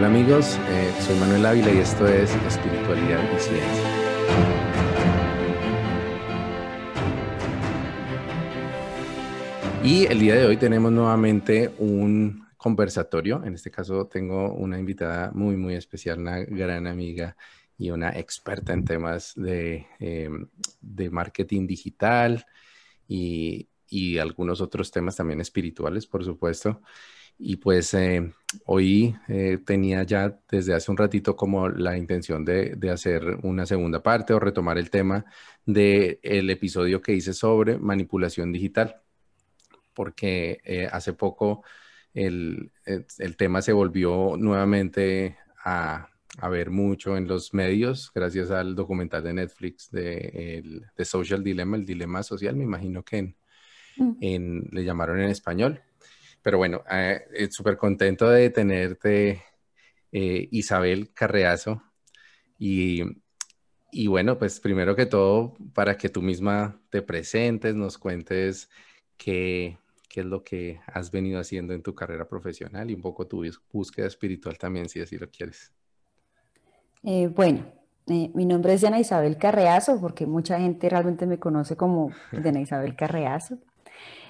Hola amigos, soy Manuel Ávila y esto es Espiritualidad y Ciencia. Y el día de hoy tenemos nuevamente un conversatorio. En este caso tengo una invitada muy especial, una gran amiga y una experta en temas de marketing digital y algunos otros temas también espirituales, por supuesto. Y pues hoy tenía ya desde hace un ratito como la intención de hacer una segunda parte o retomar el tema del episodio que hice sobre manipulación digital, porque hace poco el tema se volvió nuevamente a ver mucho en los medios gracias al documental de Netflix de Social Dilemma, el dilema social, me imagino que le llamaron en español. Pero bueno, súper contento de tenerte, Isabel Carreazo. Y, y bueno, pues primero que todo, para que tú misma te presentes, nos cuentes qué es lo que has venido haciendo en tu carrera profesional y un poco tu búsqueda espiritual también, si así lo quieres. Mi nombre es Diana Isabel Carreazo, porque mucha gente realmente me conoce como Diana Isabel Carreazo.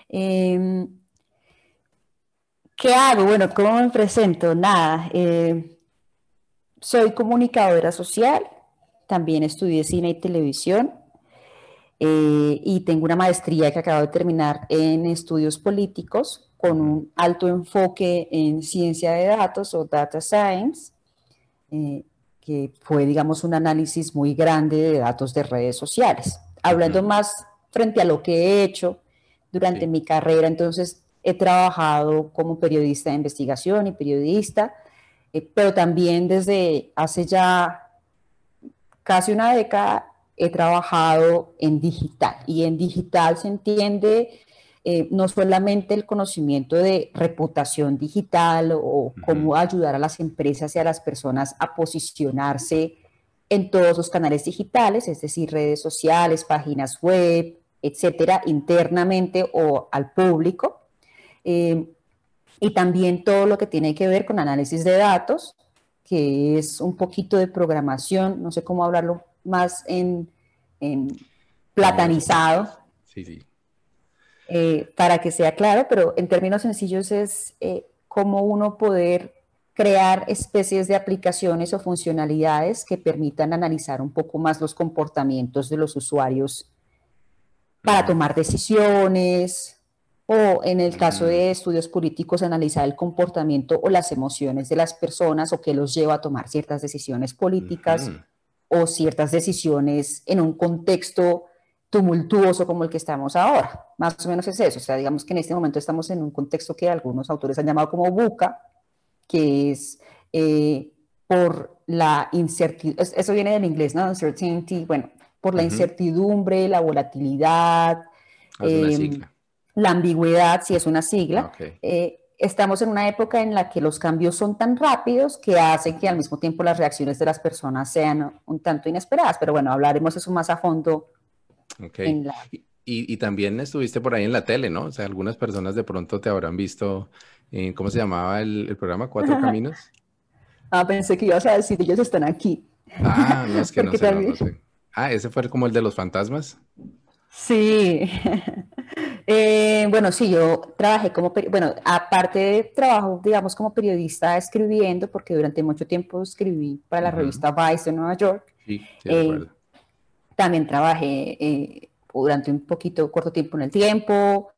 Em, ¿Qué hago? Bueno, ¿cómo me presento? Nada, soy comunicadora social, también estudié cine y televisión y tengo una maestría que acabo de terminar en estudios políticos con Ujú. un alto enfoque en ciencia de datos o data science. eh, que fue, digamos, un análisis muy grande de datos de redes sociales. Hablando Ujú. más frente a lo que he hecho durante Sí. mi carrera, entonces he trabajado como periodista de investigación y periodista, pero también desde hace ya casi una década he trabajado en digital y en digital se entiende no solamente el conocimiento de reputación digital o Ujú. cómo ayudar a las empresas y a las personas a posicionarse en todos los canales digitales, es decir, redes sociales, páginas web, etcétera, internamente o al público. Eh, y también todo lo que tiene que ver con análisis de datos, que es un poquito de programación, no sé cómo hablarlo más en Como, platanizado, sí, sí. para que sea claro, pero en términos sencillos es cómo uno poder crear especies de aplicaciones o funcionalidades que permitan analizar un poco más los comportamientos de los usuarios para Ujú. tomar decisiones o en el caso Mm. de estudios políticos analizar el comportamiento o las emociones de las personas o qué los lleva a tomar ciertas decisiones políticas Ujú. o ciertas decisiones en un contexto tumultuoso como el que estamos ahora. Más o menos es eso. O sea, digamos que en este momento estamos en un contexto que algunos autores han llamado como VUCA, que es por la incertidumbre, eso viene del inglés, ¿no? Uncertainty, bueno, por la Ujú. incertidumbre, la volatilidad, Es una eh, sigla. la ambigüedad, si es una Ah, sigla. ok. Estamos en una época en la que los cambios son tan rápidos que hacen que al mismo tiempo las reacciones de las personas sean un tanto inesperadas, pero bueno, hablaremos eso más a fondo Ok. en la... Y también estuviste por ahí en la tele, ¿no? O sea, algunas personas de pronto te habrán visto en, ¿cómo se llamaba el programa? ¿Cuatro Caminos? Ah, pensé que ibas a decir, ellos están aquí. Ah, no, es que no Porque sé, también, no sé. Ah, ese fue como el de los fantasmas. sí. Bueno, sí, yo trabajé como, bueno, aparte de trabajo, digamos, como periodista escribiendo, porque durante mucho tiempo escribí para la Ujú. revista Vice de Nueva York. Sí, sí, eh, recuerdo. También trabajé durante un poquito, corto tiempo en el tiempo,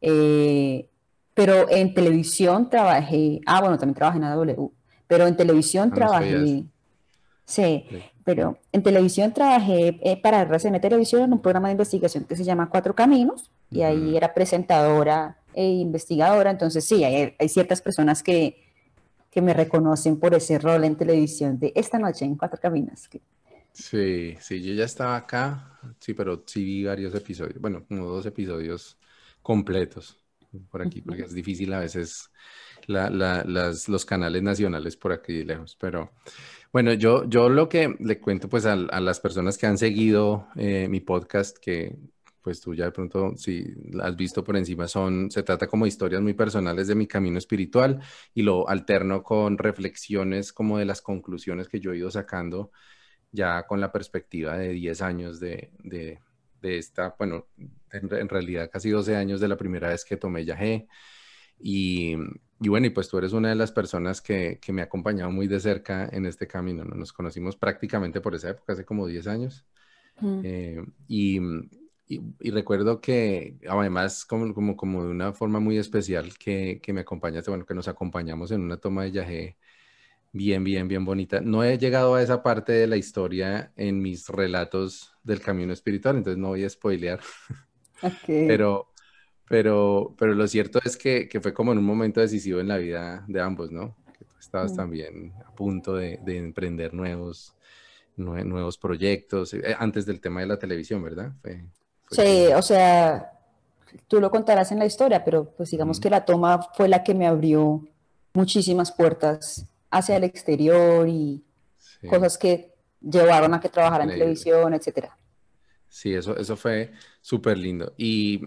eh, pero en televisión trabajé, bueno, también trabajé en AW, pero en televisión Ah, no sabía eso. trabajé. Sí, Sí. pero en televisión trabajé para RCN Televisión en un programa de investigación que se llama Cuatro Caminos y ahí Ujú. era presentadora e investigadora. Entonces sí, hay ciertas personas que me reconocen por ese rol en televisión de esta noche en Cuatro Caminos. Sí, sí, yo ya estaba acá, sí, pero sí vi varios episodios, bueno, como dos episodios completos por aquí, porque es difícil a veces los canales nacionales por aquí lejos, pero bueno, yo lo que le cuento pues a las personas que han seguido mi podcast, que pues tú ya de pronto, si la has visto por encima, se trata como historias muy personales de mi camino espiritual y lo alterno con reflexiones como de las conclusiones que yo he ido sacando ya con la perspectiva de 10 años de esta, bueno, en realidad casi 12 años de la primera vez que tomé yagé. Y, y bueno, y pues tú eres una de las personas que me ha acompañado muy de cerca en este camino, ¿no? Nos conocimos prácticamente por esa época, hace como 10 años. Mm. Eh, y, y recuerdo que además como de una forma muy especial que me acompañaste, bueno, que nos acompañamos en una toma de yagé bien bonita. No he llegado a esa parte de la historia en mis relatos del camino espiritual, entonces no voy a spoilear, Ok. pero, pero lo cierto es que fue como en un momento decisivo en la vida de ambos, ¿no? Que tú estabas Mm. también a punto de emprender nuevos proyectos, antes del tema de la televisión, ¿verdad? Fue Sí, que... o sea, tú lo contarás en la historia, pero pues digamos Ujú, que la toma fue la que me abrió muchísimas puertas hacia el exterior y sí, cosas que llevaron a que trabajara en increíble. televisión, etcétera. Sí, eso fue súper lindo. Y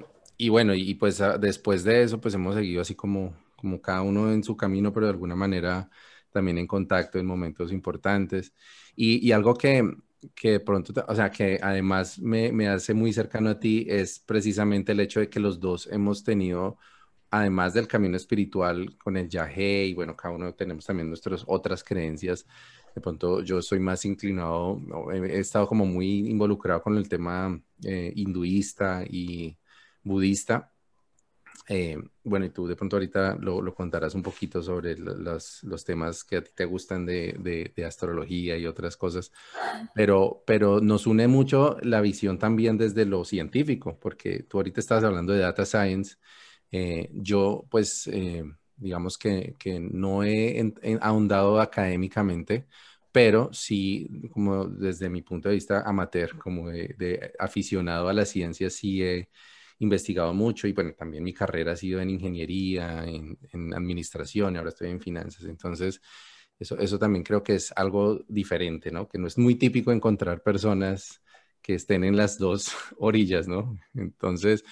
bueno, y pues después de eso, pues hemos seguido así como cada uno en su camino, pero de alguna manera también en contacto en momentos importantes. Y algo que de pronto, o sea, que además me hace muy cercano a ti es precisamente el hecho de que los dos hemos tenido, además del camino espiritual con el yagé, y bueno, cada uno tenemos también nuestras otras creencias. De pronto yo soy más inclinado, no, he estado como muy involucrado con el tema hinduista y budista. Bueno, y tú de pronto ahorita lo contarás un poquito sobre los temas que a ti te gustan de astrología y otras cosas, pero nos une mucho la visión también desde lo científico, porque tú ahorita estabas hablando de data science. Yo, pues, digamos que no he ahondado académicamente, pero sí, como desde mi punto de vista amateur, como de aficionado a la ciencia, sí he investigado mucho y bueno, también mi carrera ha sido en ingeniería, en administración y ahora estoy en finanzas. Entonces, eso también creo que es algo diferente, ¿no? Que no es muy típico encontrar personas que estén en las dos orillas, ¿no? Entonces,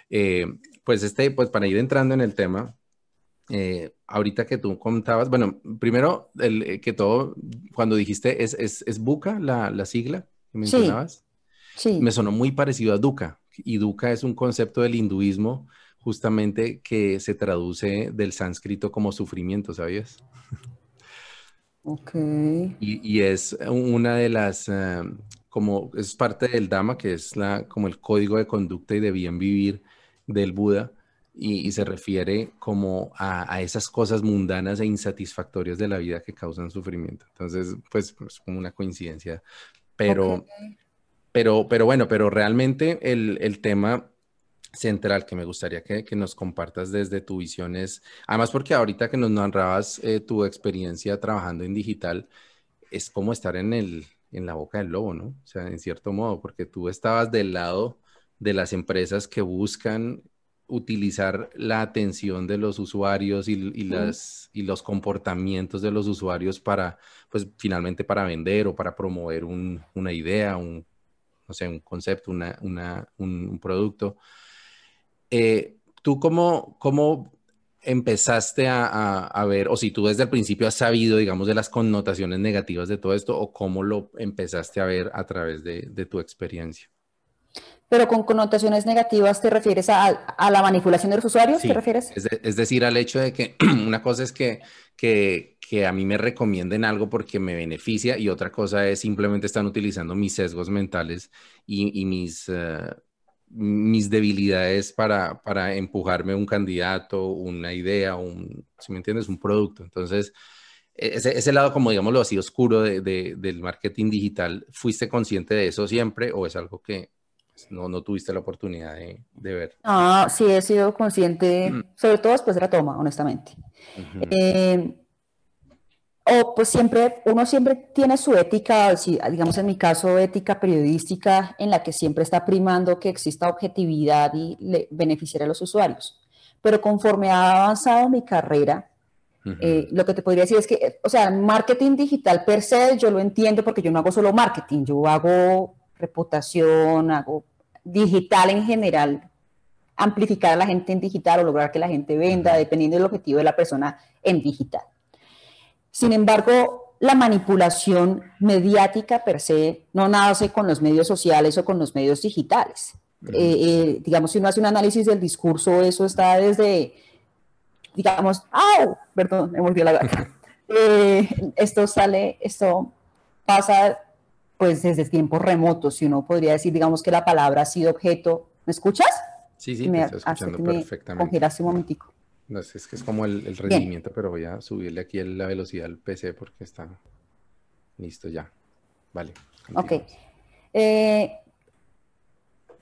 eh, pues para ir entrando en el tema, ahorita que tú contabas, bueno, primero que todo, cuando dijiste es Buca la sigla que Sí, mencionabas, me sí, sonó muy parecido a Dukkha, y Dukkha es un concepto del hinduismo justamente que se traduce del sánscrito como sufrimiento, ¿sabías? ok. Y es una de las, como es parte del Dhamma, que es como el código de conducta y de bien vivir del Buda, y se refiere como a esas cosas mundanas e insatisfactorias de la vida que causan sufrimiento. Entonces, pues como una coincidencia, Ok. pero, pero bueno, pero realmente el tema central que me gustaría que nos compartas desde tu visión es, además porque ahorita que nos narrabas tu experiencia trabajando en digital, es como estar en la boca del lobo, ¿no? O sea, en cierto modo, porque tú estabas del lado de las empresas que buscan utilizar la atención de los usuarios Mm. y los comportamientos de los usuarios para, pues finalmente para vender o para promover una idea, no sé, un concepto, un producto. ¿Tú cómo empezaste a ver, o si tú desde el principio has sabido, digamos, de las connotaciones negativas de todo esto, o cómo lo empezaste a ver a través de tu experiencia? Pero con connotaciones negativas, ¿te refieres a la manipulación de los usuarios? ¿Te Sí, refieres? es decir, al hecho de que una cosa es que a mí me recomienden algo porque me beneficia y otra cosa es simplemente están utilizando mis sesgos mentales y mis debilidades para empujarme un candidato, una idea, si me entiendes, un producto. Entonces, ese lado, como digámoslo así, oscuro del marketing digital, ¿fuiste consciente de eso siempre o es algo que pues, no tuviste la oportunidad de ver? Ah, sí, he sido consciente, sobre todo después de la toma, honestamente. Ujú, Eh, o pues siempre, uno siempre tiene su ética, digamos en mi caso, ética periodística, en la que siempre está primando que exista objetividad y beneficiar a los usuarios. Pero conforme ha avanzado mi carrera, ujú. lo que te podría decir es que, o sea, marketing digital per se, yo lo entiendo porque yo no hago solo marketing, yo hago reputación, hago digital en general, amplificar a la gente en digital o lograr que la gente venda, dependiendo del objetivo de la persona en digital. Sin embargo, la manipulación mediática per se no nace con los medios sociales o con los medios digitales. Digamos, si uno hace un análisis del discurso, eso está desde, digamos, ¡au! Perdón, me mordió la garganta. Esto pasa pues desde tiempos remotos, si uno podría decir, digamos, que la palabra ha sido objeto. ¿Me escuchas? Sí, te estoy escuchando perfectamente. Congelaste un momentico. No, es que es como el rendimiento, pero voy a subirle aquí la velocidad al PC porque está listo ya. Vale. Ok.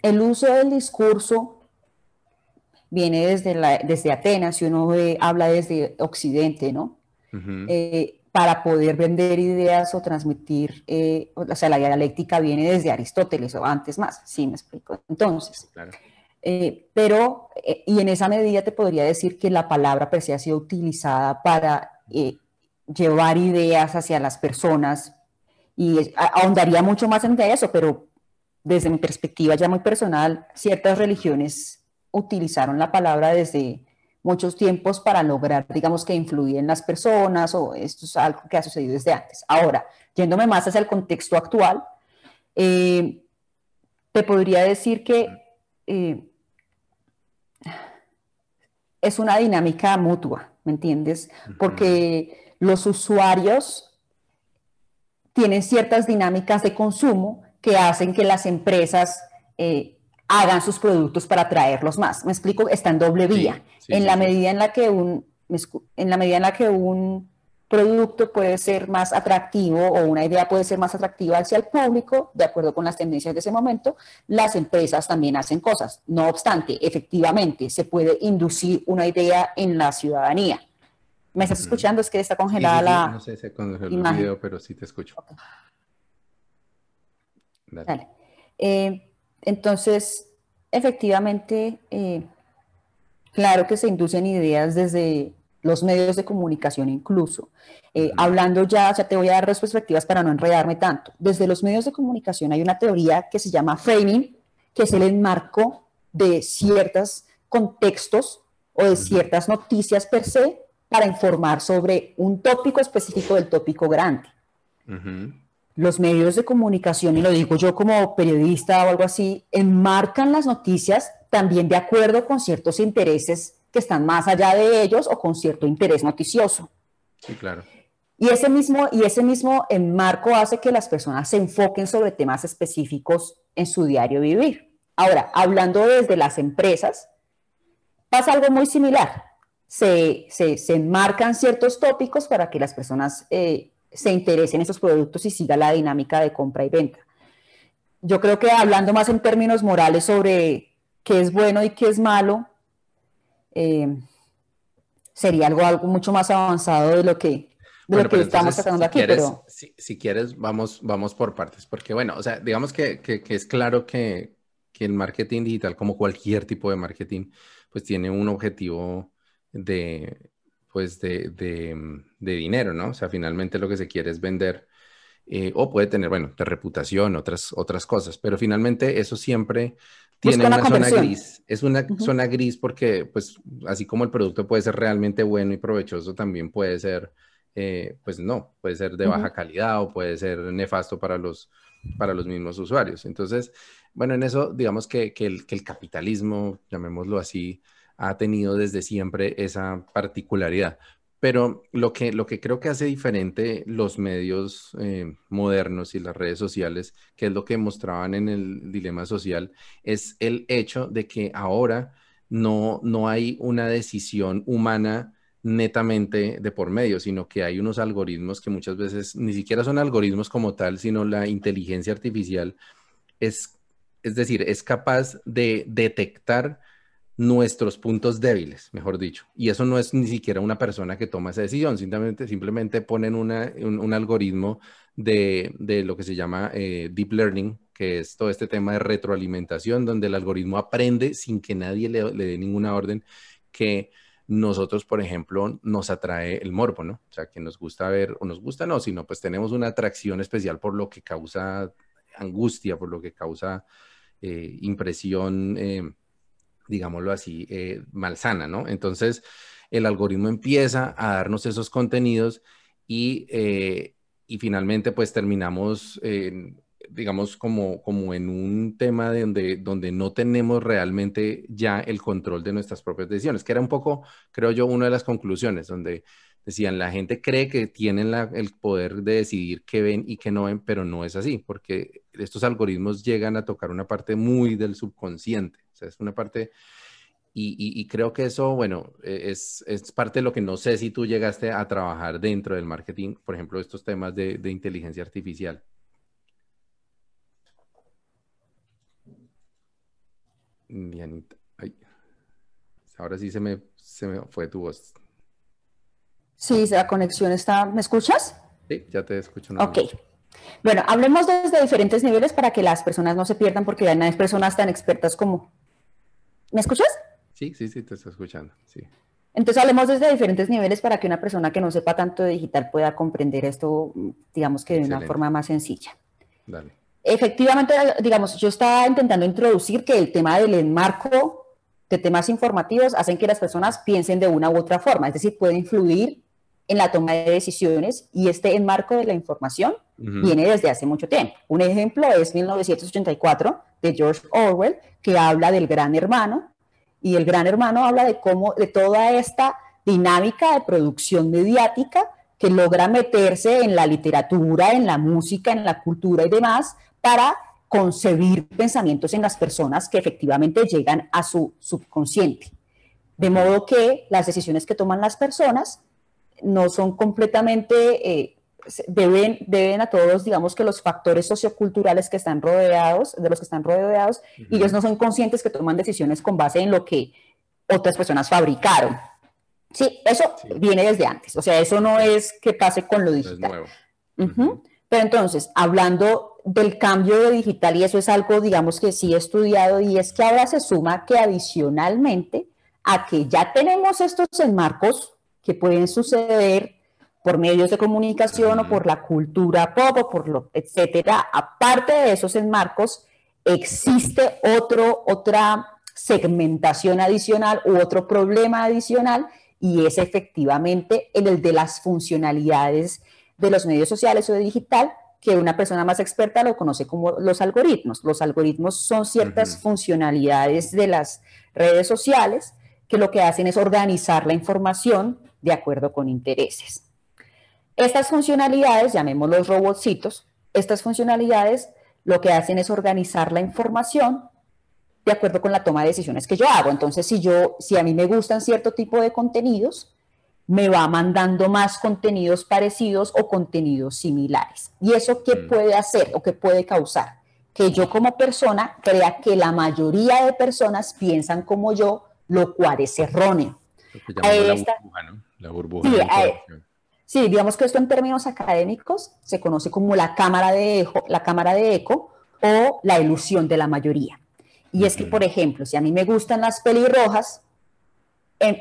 El uso del discurso viene desde Atenas, si uno habla desde Occidente, ¿no? Para poder vender ideas o transmitir, o sea, la dialéctica viene desde Aristóteles o antes más, ¿sí me explico? Entonces, claro. Y en esa medida te podría decir que la palabra per se ha sido utilizada para llevar ideas hacia las personas y ahondaría mucho más en eso, pero desde mi perspectiva ya muy personal, ciertas religiones utilizaron la palabra desde muchos tiempos para lograr, digamos, que influir en las personas, o esto es algo que ha sucedido desde antes. Ahora, yéndome más hacia el contexto actual, te podría decir que es una dinámica mutua, ¿me entiendes? Porque los usuarios tienen ciertas dinámicas de consumo que hacen que las empresas hagan sus productos para atraerlos más. Me explico, está en doble vía. En la medida en la que un producto puede ser más atractivo o una idea puede ser más atractiva hacia el público, de acuerdo con las tendencias de ese momento, las empresas también hacen cosas. No obstante, efectivamente, se puede inducir una idea en la ciudadanía. ¿Me estás escuchando? Es que está congelada la No sé, se congeló el imagen. video, pero sí te escucho. Okay. Dale. Entonces, efectivamente, claro que se inducen ideas desde los medios de comunicación incluso. Hablando ya, o sea, te voy a dar dos perspectivas para no enredarme tanto. Desde los medios de comunicación hay una teoría que se llama framing, que es el enmarco de ciertos contextos o de ciertas noticias per se para informar sobre un tópico específico del tópico grande. Los medios de comunicación, y lo digo yo como periodista o algo así, enmarcan las noticias también de acuerdo con ciertos intereses que están más allá de ellos o con cierto interés noticioso. Sí, claro. Y ese mismo enmarco hace que las personas se enfoquen sobre temas específicos en su diario vivir. Ahora, hablando desde las empresas, pasa algo muy similar. Se enmarcan ciertos tópicos para que las personas se interesen en esos productos y siga la dinámica de compra y venta. Yo creo que hablando más en términos morales sobre qué es bueno y qué es malo, sería algo mucho más avanzado de lo que estamos tratando aquí. Pero si quieres, vamos por partes, porque bueno, o sea, digamos que es claro que el marketing digital, como cualquier tipo de marketing, pues tiene un objetivo de dinero, ¿no? O sea, finalmente lo que se quiere es vender, o puede tener, bueno, de reputación, otras cosas, pero finalmente eso siempre tiene una zona gris. Es una zona gris porque, pues, así como el producto puede ser realmente bueno y provechoso, también puede ser, pues no, puede ser de baja calidad o puede ser nefasto para los mismos usuarios. Entonces, bueno, en eso, digamos que el capitalismo, llamémoslo así, ha tenido desde siempre esa particularidad. Pero lo que creo que hace diferente los medios modernos y las redes sociales, que es lo que mostraban en el dilema social, es el hecho de que ahora no hay una decisión humana netamente de por medio, sino que hay unos algoritmos que muchas veces ni siquiera son algoritmos como tal, sino la inteligencia artificial es decir, es capaz de detectar nuestros puntos débiles, mejor dicho. Y eso no es ni siquiera una persona que toma esa decisión, simplemente ponen un algoritmo de lo que se llama deep learning, que es todo este tema de retroalimentación, donde el algoritmo aprende sin que nadie le dé ninguna orden, que nosotros, por ejemplo, nos atrae el morbo, ¿no? O sea, que nos gusta ver, o nos gusta no, sino pues tenemos una atracción especial por lo que causa angustia, por lo que causa impresión, digámoslo así, malsana, ¿no? Entonces, el algoritmo empieza a darnos esos contenidos y finalmente pues terminamos, digamos, como en un tema donde no tenemos realmente ya el control de nuestras propias decisiones, que era un poco, creo yo, una de las conclusiones, donde decían, la gente cree que tienen el poder de decidir qué ven y qué no ven, pero no es así, porque estos algoritmos llegan a tocar una parte muy del subconsciente, o sea, es una parte y creo que eso, bueno, es parte de lo que no sé si tú llegaste a trabajar dentro del marketing, por ejemplo, estos temas de inteligencia artificial. Dianita, ay, ahora sí se me fue tu voz. Sí, la conexión está. ¿Me escuchas? Sí, ya te escucho Ok. nuevamente. Bueno, hablemos desde diferentes niveles para que las personas no se pierdan, porque ya no hay personas tan expertas como. ¿Me escuchas? Sí, sí, sí, te estoy escuchando, sí. Entonces hablemos desde diferentes niveles para que una persona que no sepa tanto de digital pueda comprender esto, digamos que de una Excelente, forma más sencilla. dale. Efectivamente, digamos, yo estaba intentando introducir que el tema del enmarco de temas informativos hacen que las personas piensen de una u otra forma, es decir, puede influir en la toma de decisiones y este enmarco de la información Ujú, viene desde hace mucho tiempo. Un ejemplo es 1984 de George Orwell, que habla del gran hermano, y el gran hermano habla de cómo, de toda esta dinámica de producción mediática que logra meterse en la literatura, en la música, en la cultura y demás, para concebir pensamientos en las personas que efectivamente llegan a su subconsciente. De ujú, modo que las decisiones que toman las personas no son completamente, deben a todos, digamos que los factores socioculturales que están rodeados, de los que están rodeados, y ellos ujú. no son conscientes que toman decisiones con base en lo que otras personas fabricaron. Sí, eso Sí, viene desde antes, o sea, eso no ok, es que pase con lo no es digital. nuevo. Ujú, Ujú. Pero entonces, hablando del cambio de digital, y eso es algo, digamos, que sí he estudiado, y es que ahora se suma que adicionalmente a que ya tenemos estos enmarcos que pueden suceder por medios de comunicación o ujú, por la cultura pop o por lo, etcétera, aparte de esos enmarcos, existe otra segmentación adicional u otro problema adicional, y es efectivamente el de las funcionalidades de los medios sociales o de digital, que una persona más experta lo conoce como los algoritmos. Los algoritmos son ciertas ujú, funcionalidades de las redes sociales que lo que hacen es organizar la información de acuerdo con intereses. Estas funcionalidades, llamémoslos robotcitos, estas funcionalidades lo que hacen es organizar la información de acuerdo con la toma de decisiones que yo hago. Entonces, si a mí me gustan cierto tipo de contenidos, me va mandando más contenidos parecidos o contenidos similares. ¿Y eso qué ujú. puede hacer o qué puede causar? Que yo como persona crea que la mayoría de personas piensan como yo, lo cual es erróneo. Lo que A llamamos la esta, burbuja, ¿no? La burbuja sí, de información. sí, digamos que esto en términos académicos se conoce como la cámara de eco o la ilusión de la mayoría. Y es que, por Ujú. ejemplo, si a mí me gustan las pelirrojas,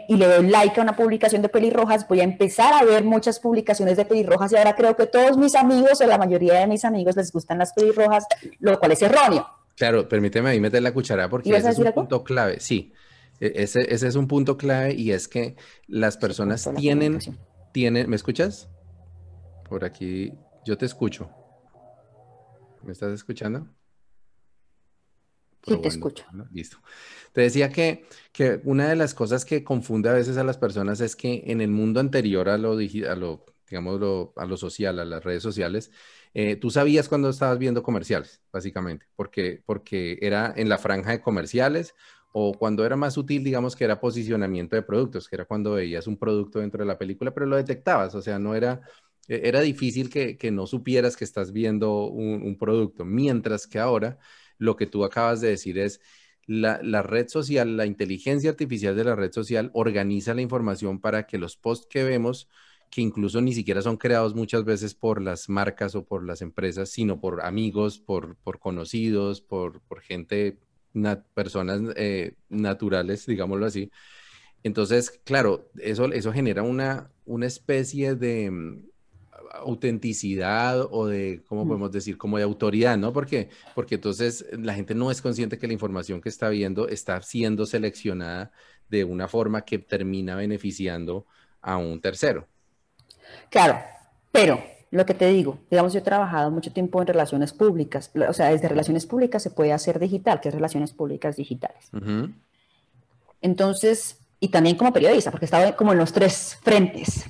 y le doy like a una publicación de pelirrojas, voy a empezar a ver muchas publicaciones de pelirrojas y ahora creo que todos mis amigos o la mayoría de mis amigos les gustan las pelirrojas, lo cual es erróneo. Claro, permíteme ahí meter la cuchara ¿Y porque vas a ese es decir un algo? punto clave. Sí, ese es un punto clave y es que las Se cortó personas la tienen, comunicación. tienen, ¿me escuchas? Por aquí, yo te escucho. ¿Me estás escuchando? Sí, te Probando, escucho. probando. Listo. Te decía que una de las cosas que confunde a veces a las personas es que en el mundo anterior digamos, a lo social, a las redes sociales, tú sabías cuando estabas viendo comerciales, básicamente, porque era en la franja de comerciales o cuando era más útil, digamos que era posicionamiento de productos, que era cuando veías un producto dentro de la película, pero lo detectabas, o sea, no era, era difícil que no supieras que estás viendo un producto, mientras que ahora lo que tú acabas de decir es la red social, la inteligencia artificial de la red social organiza la información para que los posts que vemos, que incluso ni siquiera son creados muchas veces por las marcas o por las empresas, sino por amigos, por conocidos, por gente, personas naturales, digámoslo así. Entonces, claro, eso genera una especie de autenticidad o de, ¿cómo podemos decir? Como de autoridad, ¿no? Porque entonces la gente no es consciente que la información que está viendo está siendo seleccionada de una forma que termina beneficiando a un tercero. Claro, pero lo que te digo, digamos, yo he trabajado mucho tiempo en relaciones públicas, o sea, desde relaciones públicas se puede hacer digital, que es relaciones públicas digitales. Ujú. Entonces, y también como periodista, porque estaba como en los tres frentes.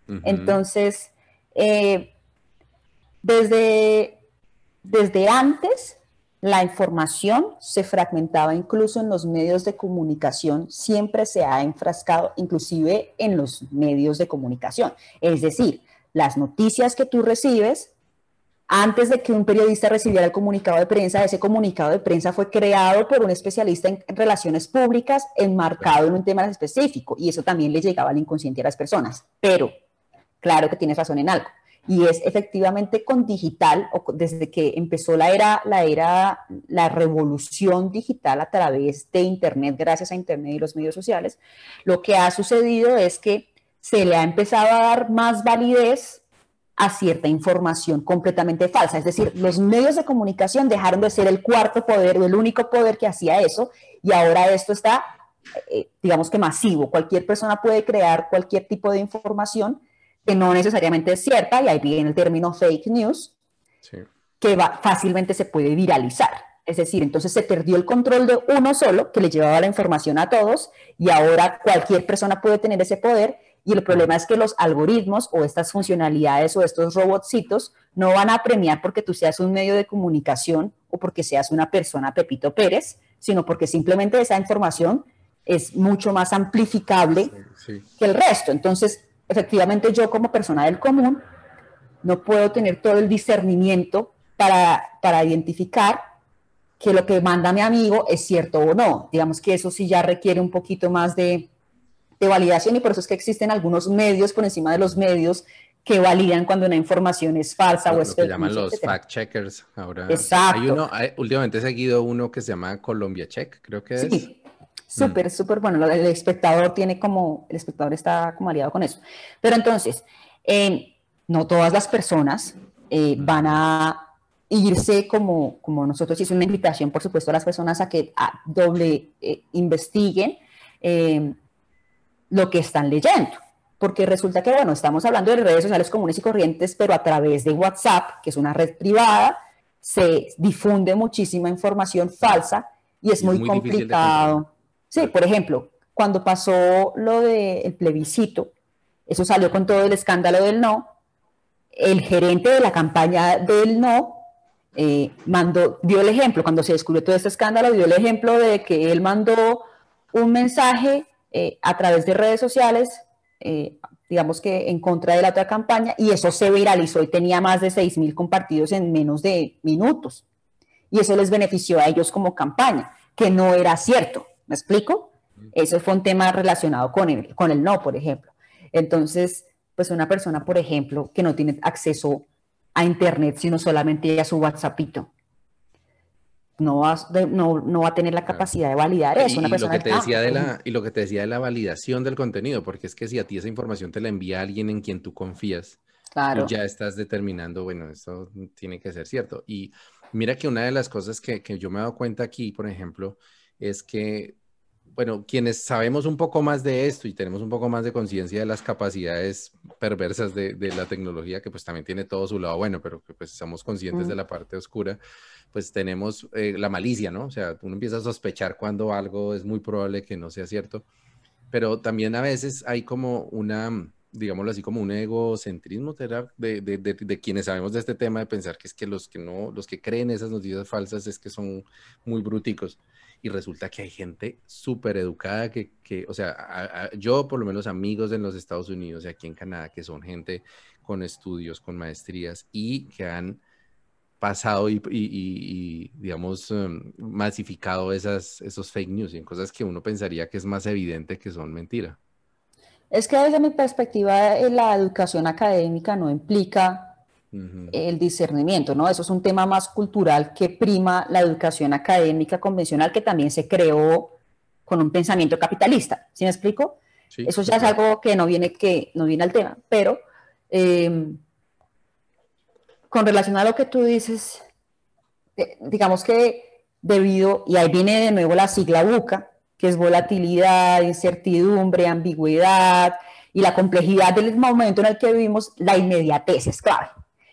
Ujú. Entonces, eh, desde antes, la información se fragmentaba incluso en los medios de comunicación, siempre se ha enfrascado, inclusive en los medios de comunicación. Es decir, las noticias que tú recibes, antes de que un periodista recibiera el comunicado de prensa, ese comunicado de prensa fue creado por un especialista en relaciones públicas, enmarcado en un tema específico, y eso también le llegaba al inconsciente a las personas. Pero, claro que tienes razón en algo. Y es efectivamente con digital, o desde que empezó la revolución digital a través de Internet, gracias a Internet y los medios sociales, lo que ha sucedido es que se le ha empezado a dar más validez a cierta información completamente falsa. Es decir, los medios de comunicación dejaron de ser el cuarto poder o el único poder que hacía eso, y ahora esto está, digamos que masivo. Cualquier persona puede crear cualquier tipo de información que no necesariamente es cierta, y ahí viene el término fake news, Sí. que fácilmente se puede viralizar. Es decir, entonces se perdió el control de uno solo que le llevaba la información a todos, y ahora cualquier persona puede tener ese poder, y el problema es que los algoritmos o estas funcionalidades o estos robotcitos no van a premiar porque tú seas un medio de comunicación o porque seas una persona Pepito Pérez, sino porque simplemente esa información es mucho más amplificable Sí, sí. que el resto. Entonces, efectivamente, yo como persona del común no puedo tener todo el discernimiento para identificar que lo que manda mi amigo es cierto o no. Digamos que eso sí ya requiere un poquito más de validación, y por eso es que existen algunos medios por encima de los medios que validan cuando una información es falsa o es Lo que fake llaman news, los etcétera. fact checkers. Ahora hay Exacto. uno, últimamente he seguido uno que se llama Colombia Check, creo que es. Sí, Mm. súper, súper bueno. El espectador tiene como, el espectador está como aliado con eso. Pero entonces, no todas las personas van Ujú. a irse como nosotros. Hice una invitación, por supuesto, a las personas a que doble investiguen eh, lo que están leyendo. Porque resulta que, bueno, estamos hablando de redes sociales comunes y corrientes, pero a través de WhatsApp, que es una red privada, se difunde muchísima información falsa y es Y es muy muy difícil de controlar. complicado. Sí, por ejemplo, cuando pasó lo del plebiscito, eso salió con todo el escándalo del no, el gerente de la campaña del no dio el ejemplo, cuando se descubrió todo este escándalo, dio el ejemplo de que él mandó un mensaje a través de redes sociales, digamos que en contra de la otra campaña, y eso se viralizó y tenía más de 6.000 compartidos en menos de minutos. Y eso les benefició a ellos como campaña, que no era cierto. ¿Me explico? Eso fue un tema relacionado con el no, por ejemplo. Entonces, pues una persona, por ejemplo, que no tiene acceso a Internet, sino solamente a su WhatsAppito, no va a tener la Claro. capacidad de validar No, eso. Una y lo persona que del te campo, decía por ejemplo. y lo que te decía de la validación del contenido, porque es que si a ti esa información te la envía alguien en quien tú confías, tú Claro. ya estás determinando, bueno, esto tiene que ser cierto. Y mira que una de las cosas que yo me he dado cuenta aquí, por ejemplo, es que, bueno, quienes sabemos un poco más de esto y tenemos un poco más de conciencia de las capacidades perversas de la tecnología, que pues también tiene todo su lado bueno, pero que pues somos conscientes de Mm. la parte oscura, pues tenemos la malicia, ¿no? O sea, uno empieza a sospechar cuando algo es muy probable que no sea cierto, pero también a veces hay como una, digámoslo así, como un egocentrismo de quienes sabemos de este tema, de pensar que es que los que no, los que creen esas noticias falsas es que son muy bruticos. Y resulta que hay gente súper educada o sea, yo por lo menos amigos en los Estados Unidos y aquí en Canadá, que son gente con estudios, con maestrías y que han pasado digamos, masificado esos fake news y en cosas que uno pensaría que es más evidente que son mentira. Es que desde mi perspectiva, la educación académica no implica Ujú. el discernimiento, ¿no? Eso es un tema más cultural que prima la educación académica convencional, que también se creó con un pensamiento capitalista. ¿Sí me explico? Sí, Eso sí, ya es claro. algo que no viene al tema, pero eh, con relación a lo que tú dices, digamos que debido, y ahí viene de nuevo la sigla VUCA, que es volatilidad, incertidumbre, ambigüedad y la complejidad del momento en el que vivimos, la inmediatez es clave.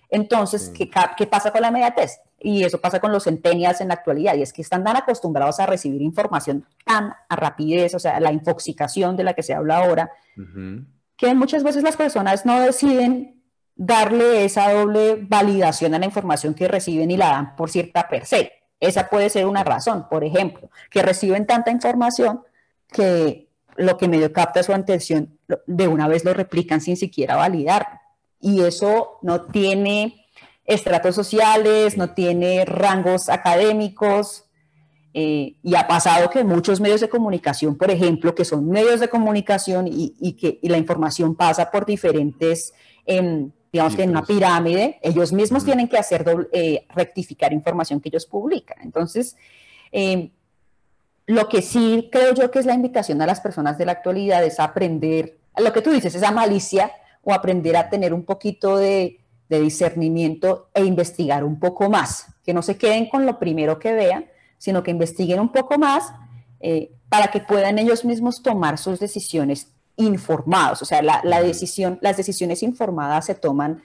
Entonces, Sí. ¿qué pasa con la inmediatez? Y eso pasa con los centennials en la actualidad, y es que están tan acostumbrados a recibir información tan a rapidez, o sea, la infoxicación de la que se habla ahora, que muchas veces las personas no deciden darle esa doble validación a la información que reciben y la dan por cierta per se. Esa puede ser una razón, por ejemplo, que reciben tanta información que lo que medio capta su atención de una vez lo replican sin siquiera validar. Y eso no tiene estratos sociales, no tiene rangos académicos, y ha pasado que muchos medios de comunicación, por ejemplo, que son medios de comunicación y la información pasa por diferentes, digamos que en una pirámide, ellos mismos tienen que hacer rectificar información que ellos publican. Entonces, lo que sí creo yo que es la invitación a las personas de la actualidad es aprender, lo que tú dices, esa malicia o aprender a tener un poquito de discernimiento e investigar un poco más, que no se queden con lo primero que vean, sino que investiguen un poco más para que puedan ellos mismos tomar sus decisiones informados. O sea, las decisiones informadas se toman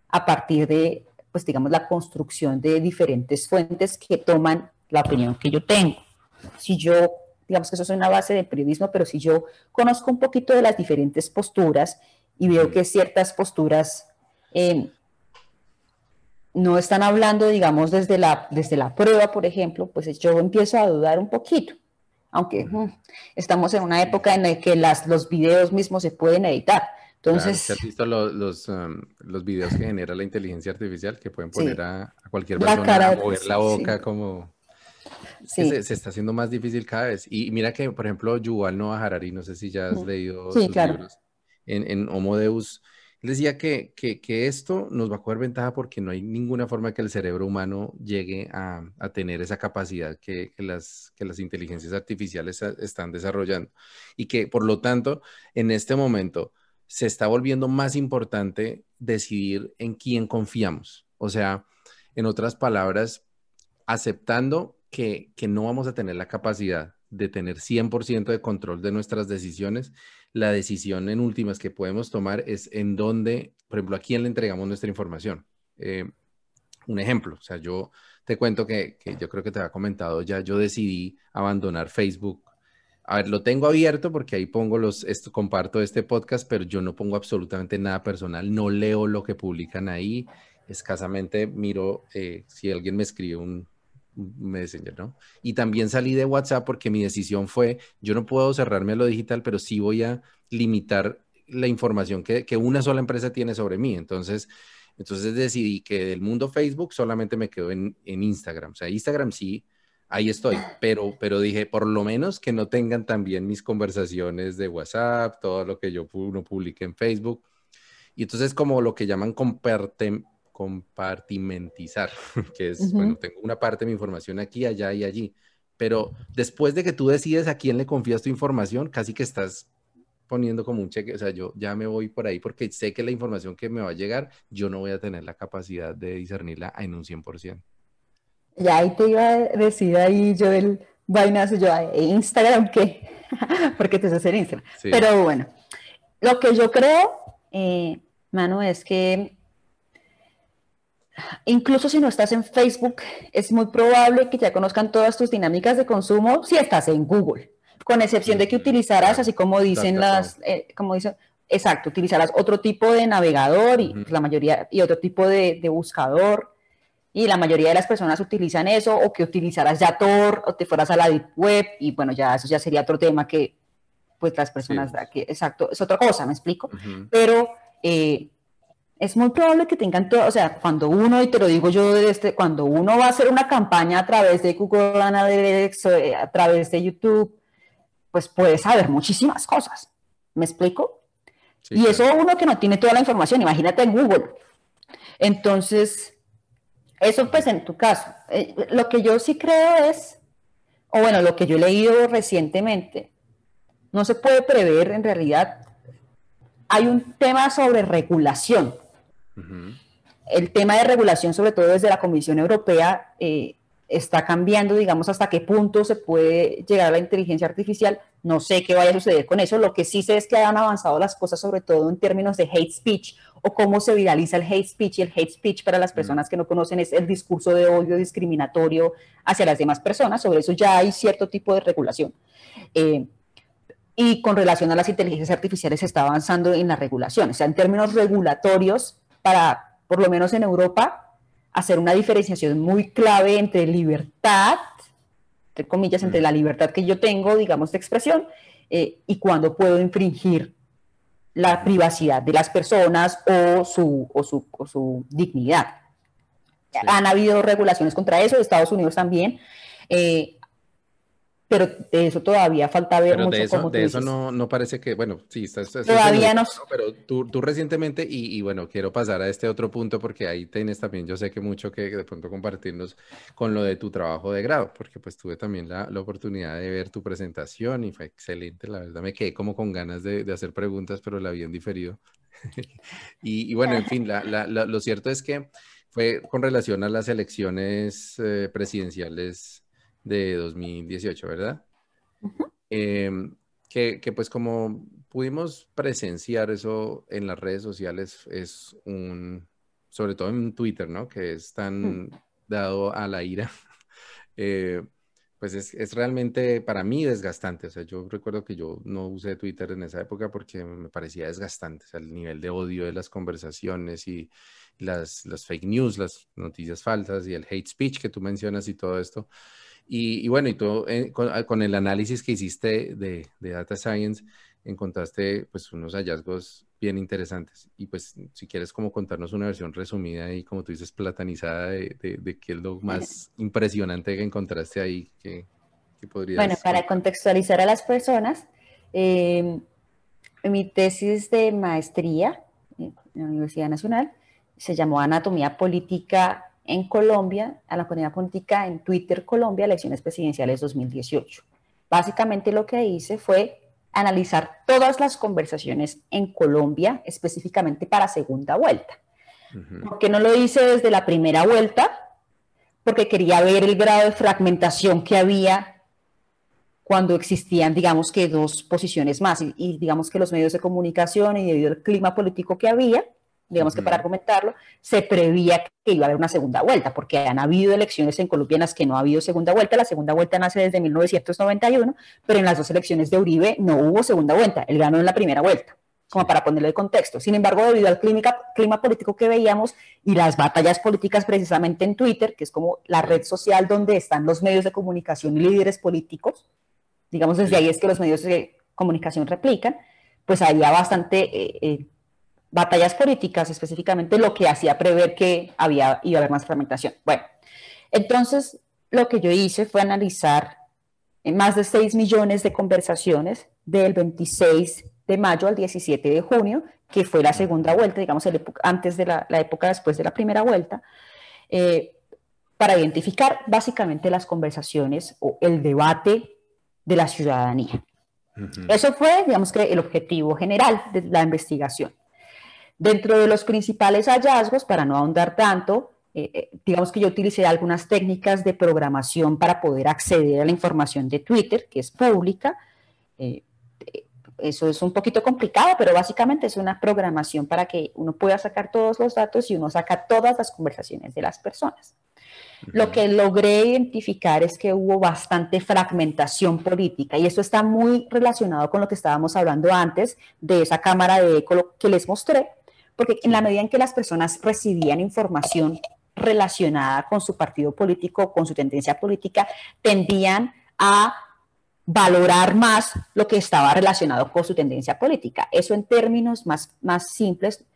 a partir de, pues digamos, la construcción de diferentes fuentes que toman la opinión que yo tengo. Si yo, digamos que eso es una base de periodismo, pero si yo conozco un poquito de las diferentes posturas y veo que ciertas posturas no están hablando, digamos, desde la prueba, por ejemplo, pues yo empiezo a dudar un poquito, aunque estamos en una época en la que los videos mismos se pueden editar. Entonces, claro, ¿has visto los videos que genera la inteligencia artificial que pueden poner sí, a cualquier la persona a cara, mover la sí, boca como... Es que sí, se está haciendo más difícil cada vez. Y mira que, por ejemplo, Yuval Noah Harari, no sé si ya has leído sí, sus claro. libros, en Homo Deus, él decía que esto nos va a coger ventaja porque no hay ninguna forma que el cerebro humano llegue a tener esa capacidad que las inteligencias artificiales están desarrollando. Y que, por lo tanto, en este momento se está volviendo más importante decidir en quién confiamos. O sea, en otras palabras, aceptando que no vamos a tener la capacidad de tener 100% de control de nuestras decisiones, la decisión en últimas que podemos tomar es en dónde, por ejemplo, a quién le entregamos nuestra información. Un ejemplo, o sea, yo te cuento que yo creo que te había comentado ya, yo decidí abandonar Facebook. A ver, lo tengo abierto porque ahí pongo comparto este podcast, pero yo no pongo absolutamente nada personal, no leo lo que publican ahí, escasamente miro si alguien me escribe un Messenger, ¿no? Y también salí de WhatsApp porque mi decisión fue, yo no puedo cerrarme a lo digital, pero sí voy a limitar la información que una sola empresa tiene sobre mí. Entonces decidí que del mundo Facebook solamente me quedo en Instagram. O sea, Instagram sí, ahí estoy, pero dije, por lo menos que no tengan también mis conversaciones de WhatsApp, todo lo que uno publique en Facebook. Y entonces como lo que llaman compartimentizar, que es, bueno, tengo una parte de mi información aquí, allá y allí, pero después de que tú decides a quién le confías tu información, casi que estás poniendo como un cheque, o sea, yo ya me voy por ahí porque sé que la información que me va a llegar, yo no voy a tener la capacidad de discernirla en un 100%. Ya ahí te iba a decir ahí yo el vainazo, yo Instagram, ¿qué? Porque te hace en Instagram. Sí. Pero bueno, lo que yo creo, Manu, es que incluso si no estás en Facebook, es muy probable que ya conozcan todas tus dinámicas de consumo si estás en Google, con excepción de que utilizaras, Claro. así como dicen como dicen, exacto, utilizarás otro tipo de navegador y pues, la mayoría, y otro tipo de buscador, y la mayoría de las personas utilizan eso, o que utilizaras ya Tor, o te fueras a la Deep Web, y bueno, ya eso ya sería otro tema que pues las personas, Sí. exacto, es otra cosa, ¿me explico? Pero es muy probable que tengan todo, o sea, cuando uno, y te lo digo yo, cuando uno va a hacer una campaña a través de Google Analytics, a través de YouTube, pues puede saber muchísimas cosas, ¿me explico? Sí, Y eso claro. uno que no tiene toda la información, imagínate en Google. Entonces, eso pues en tu caso. Lo que yo sí creo es, o bueno, lo que yo he leído recientemente, no se puede prever en realidad. Hay un tema sobre regulación. el tema de regulación, sobre todo desde la Comisión Europea, está cambiando, digamos, hasta qué punto se puede llegar a la inteligencia artificial. No sé qué vaya a suceder con eso. Lo que sí sé es que han avanzado las cosas, sobre todo en términos de hate speech o cómo se viraliza el hate speech. Y el hate speech, para las personas que no conocen, es el discurso de odio discriminatorio hacia las demás personas. Sobre eso ya hay cierto tipo de regulación. Y con relación a las inteligencias artificiales se está avanzando en la regulación. O sea, en términos regulatorios, para, por lo menos en Europa, hacer una diferenciación muy clave entre libertad, entre comillas, entre la libertad que yo tengo, digamos, de expresión, y cuando puedo infringir la privacidad de las personas o su dignidad. Sí. Han habido regulaciones contra eso, Estados Unidos también, pero de eso todavía falta ver pero mucho. De eso no parece que, bueno, sí, está todavía no. Pero tú recientemente, y bueno, quiero pasar a este otro punto porque ahí tienes también, yo sé que mucho que de pronto compartirnos con lo de tu trabajo de grado, porque pues tuve también la oportunidad de ver tu presentación y fue excelente, la verdad me quedé como con ganas de hacer preguntas, pero la vi en diferido. y bueno, en fin, lo cierto es que fue con relación a las elecciones presidenciales de 2018, ¿verdad? Uh-huh. Que pues como pudimos presenciar eso en las redes sociales, es sobre todo en Twitter, ¿no? Que es tan dado a la ira, pues es realmente para mí desgastante. O sea, yo recuerdo que yo no usé Twitter en esa época porque me parecía desgastante. O sea, el nivel de odio de las conversaciones y las fake news, las noticias falsas y el hate speech que tú mencionas y todo esto. Y bueno, y tú con el análisis que hiciste de Data Science, encontraste pues unos hallazgos bien interesantes. Y pues si quieres como contarnos una versión resumida y como tú dices, platanizada de qué es lo más impresionante que encontraste ahí, que podrías... Bueno, para contextualizar a las personas, mi tesis de maestría en la Universidad Nacional se llamó Anatomía Política en Colombia, Anatomía Política en Twitter Colombia, elecciones presidenciales 2018. Básicamente lo que hice fue analizar todas las conversaciones en Colombia, específicamente para segunda vuelta. Uh-huh. ¿Por qué no lo hice desde la primera vuelta? Porque quería ver el grado de fragmentación que había cuando existían, digamos que dos posiciones más, y digamos que los medios de comunicación y debido al clima político que había, digamos que para argumentarlo, se preveía que iba a haber una segunda vuelta, porque han habido elecciones en Colombia en las que no ha habido segunda vuelta. La segunda vuelta nace desde 1991, pero en las dos elecciones de Uribe no hubo segunda vuelta, él ganó en la primera vuelta, como para ponerle el contexto. Sin embargo, debido al clima político que veíamos y las batallas políticas precisamente en Twitter, que es como la red social donde están los medios de comunicación y líderes políticos, digamos desde ahí es que los medios de comunicación replican, pues había bastante... batallas políticas, específicamente lo que hacía prever que iba a haber más fragmentación. Bueno, entonces lo que yo hice fue analizar más de 6 millones de conversaciones del 26 de mayo al 17 de junio, que fue la segunda vuelta, digamos, antes de la época después de la primera vuelta, para identificar básicamente las conversaciones o el debate de la ciudadanía. Uh-huh. Eso fue, digamos que, el objetivo general de la investigación. Dentro de los principales hallazgos, para no ahondar tanto, digamos que yo utilicé algunas técnicas de programación para poder acceder a la información de Twitter, que es pública. Eso es un poquito complicado, pero básicamente es una programación para que uno pueda sacar todos los datos y uno saca todas las conversaciones de las personas. Uh-huh. Lo que logré identificar es que hubo bastante fragmentación política, y eso está muy relacionado con lo que estábamos hablando antes de esa cámara de eco que les mostré, porque en la medida en que las personas recibían información relacionada con su partido político, con su tendencia política, tendían a valorar más lo que estaba relacionado con su tendencia política. Eso en términos más simples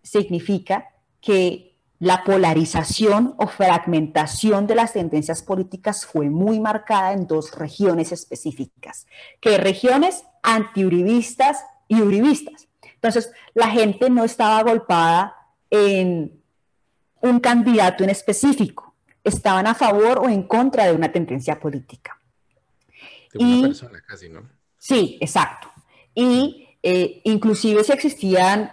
significa que la polarización o fragmentación de las tendencias políticas fue muy marcada en dos regiones específicas, que regiones antiuribistas y uribistas. Entonces, la gente no estaba agolpada en un candidato en específico, estaban a favor o en contra de una tendencia política. De una persona casi, ¿no? Sí, exacto. Y inclusive si existían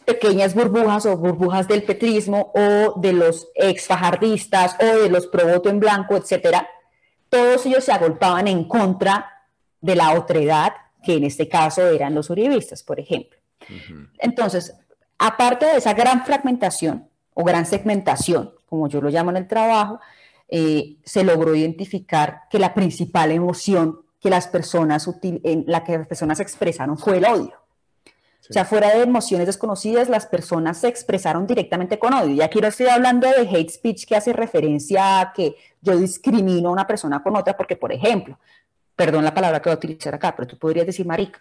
pequeñas burbujas o burbujas del petrismo o de los exfajardistas o de los pro voto en blanco, etcétera, todos ellos se agolpaban en contra de la otredad, que en este caso eran los uribistas, por ejemplo. Entonces, aparte de esa gran fragmentación o gran segmentación, como yo lo llamo en el trabajo, se logró identificar que la principal emoción que las personas en la que las personas expresaron fue el odio. Sí. O sea, fuera de emociones desconocidas, las personas se expresaron directamente con odio. Y aquí no estoy hablando de hate speech que hace referencia a que yo discrimino a una persona con otra, porque, por ejemplo, perdón la palabra que voy a utilizar acá, pero tú podrías decir marica.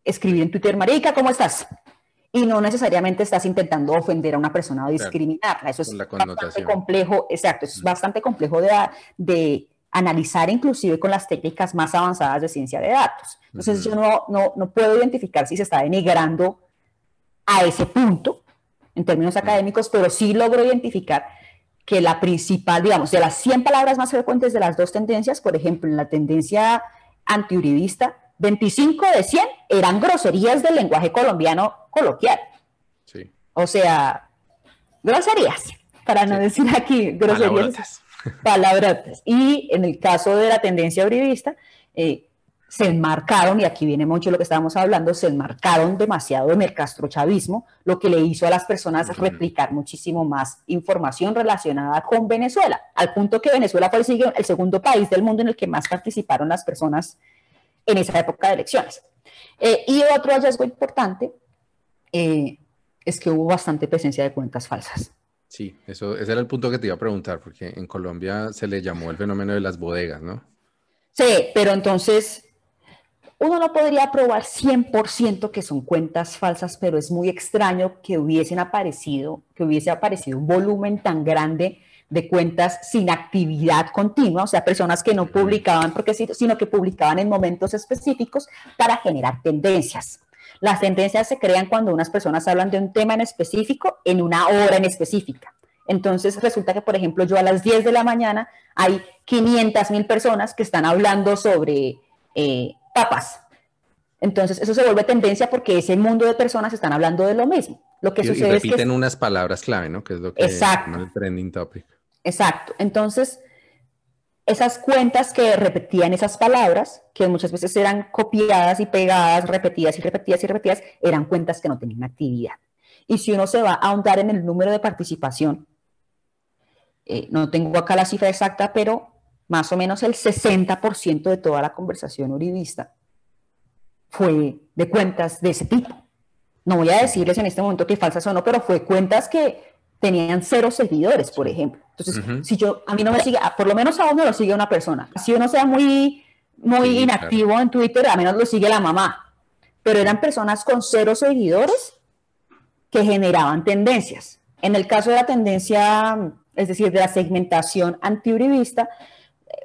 Escribir en Twitter, marica, ¿cómo estás? Y no necesariamente estás intentando ofender a una persona o discriminarla. Claro, eso es bastante complejo, exacto, eso es bastante complejo de analizar inclusive con las técnicas más avanzadas de ciencia de datos. Entonces yo no puedo identificar si se está denigrando a ese punto en términos académicos, pero sí logro identificar que la principal, digamos, de las 100 palabras más frecuentes de las dos tendencias, por ejemplo, en la tendencia antiuribista, 25 de 100 eran groserías del lenguaje colombiano coloquial. Sí. O sea, groserías, para no decir aquí groserías. Palabrotas. Y en el caso de la tendencia uribista, se enmarcaron, y aquí viene mucho lo que estábamos hablando, se enmarcaron demasiado en el castrochavismo, lo que le hizo a las personas replicar muchísimo más información relacionada con Venezuela, al punto que Venezuela fue el segundo país del mundo en el que más participaron las personas en esa época de elecciones. Y otro hallazgo importante es que hubo bastante presencia de cuentas falsas. Sí, ese era el punto que te iba a preguntar, porque en Colombia se le llamó el fenómeno de las bodegas, ¿no? Sí, pero entonces uno no podría probar 100% que son cuentas falsas, pero es muy extraño que hubiese aparecido un volumen tan grande de cuentas sin actividad continua, o sea, personas que no publicaban porque sí, sino que publicaban en momentos específicos para generar tendencias. Las tendencias se crean cuando unas personas hablan de un tema en específico en una hora en específica. Entonces resulta que, por ejemplo, yo a las 10 de la mañana hay 500,000 personas que están hablando sobre papas. Entonces eso se vuelve tendencia porque ese mundo de personas están hablando de lo mismo. Lo que sucede repiten es que unas palabras clave, ¿no? Que es lo que es el trending topic. Exacto. Entonces, esas cuentas que repetían esas palabras, que muchas veces eran copiadas y pegadas, repetidas y repetidas y repetidas, eran cuentas que no tenían actividad. Y si uno se va a ahondar en el número de participación, no tengo acá la cifra exacta, pero más o menos el 60% de toda la conversación uribista fue de cuentas de ese tipo. No voy a decirles en este momento que falsas o no, pero fue cuentas que tenían 0 seguidores, por ejemplo. Entonces, si a mí no me sigue, por lo menos a uno lo sigue una persona. Si uno sea muy inactivo en Twitter, a menos lo sigue la mamá. Pero eran personas con 0 seguidores que generaban tendencias. En el caso de la tendencia, es decir, de la segmentación antiuribista,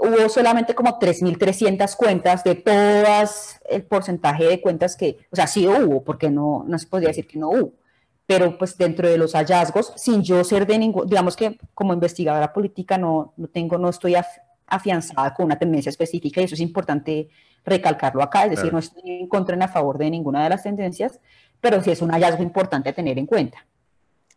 hubo solamente como 3.300 cuentas de todas el porcentaje de cuentas que, o sea, sí hubo, porque no se podría decir que no hubo, pero pues dentro de los hallazgos, sin yo ser de ningún, digamos que como investigadora política no estoy afianzada con una tendencia específica, y eso es importante recalcarlo acá, es decir, no estoy en contra ni a favor de ninguna de las tendencias, pero sí es un hallazgo importante a tener en cuenta.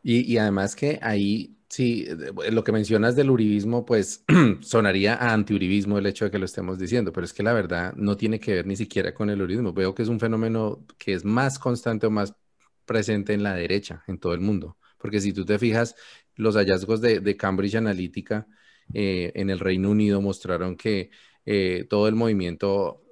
Y además que ahí, sí, lo que mencionas del uribismo, pues sonaría a antiuribismo el hecho de que lo estemos diciendo, pero es que la verdad no tiene que ver ni siquiera con el uribismo. Veo que es un fenómeno que es más constante o más presente en la derecha, en todo el mundo. Porque si tú te fijas, los hallazgos de Cambridge Analytica en el Reino Unido mostraron que todo el movimiento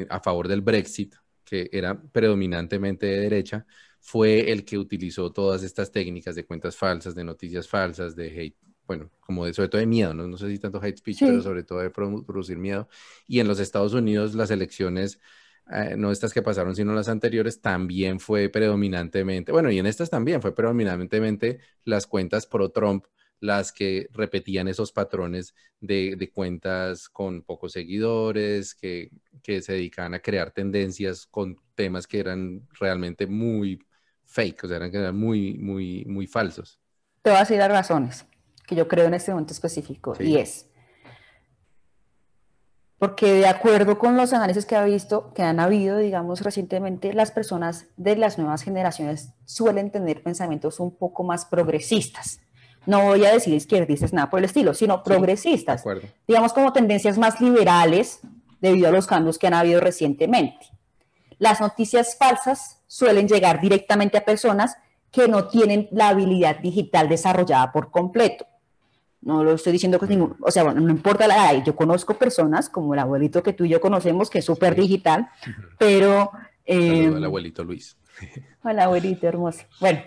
a favor del Brexit, que era predominantemente de derecha, fue el que utilizó todas estas técnicas de cuentas falsas, de noticias falsas, de hate, bueno, como sobre todo de miedo, no sé si tanto hate speech, pero sobre todo de producir miedo. Y en los Estados Unidos las elecciones, no estas que pasaron, sino las anteriores, también fue predominantemente, bueno, y en estas también fue predominantemente las cuentas pro Trump las que repetían esos patrones de cuentas con pocos seguidores, que se dedicaban a crear tendencias con temas que eran realmente muy fake, o sea, eran muy falsos. Te voy a decir las razones que yo creo en este momento específico, y es, Porque de acuerdo con los análisis que ha visto, que han habido, digamos, recientemente, las personas de las nuevas generaciones suelen tener pensamientos un poco más progresistas. No voy a decir izquierdistas, nada por el estilo, sino Sí, de progresistas. acuerdo. Digamos como tendencias más liberales debido a los cambios que han habido recientemente. Las noticias falsas suelen llegar directamente a personas que no tienen la habilidad digital desarrollada por completo. No lo estoy diciendo que ningún, o sea, bueno, no importa la edad. Yo conozco personas como el abuelito que tú y yo conocemos, que es súper Sí. digital, pero... Saludo al abuelito Luis. Hola, abuelito hermoso. Bueno,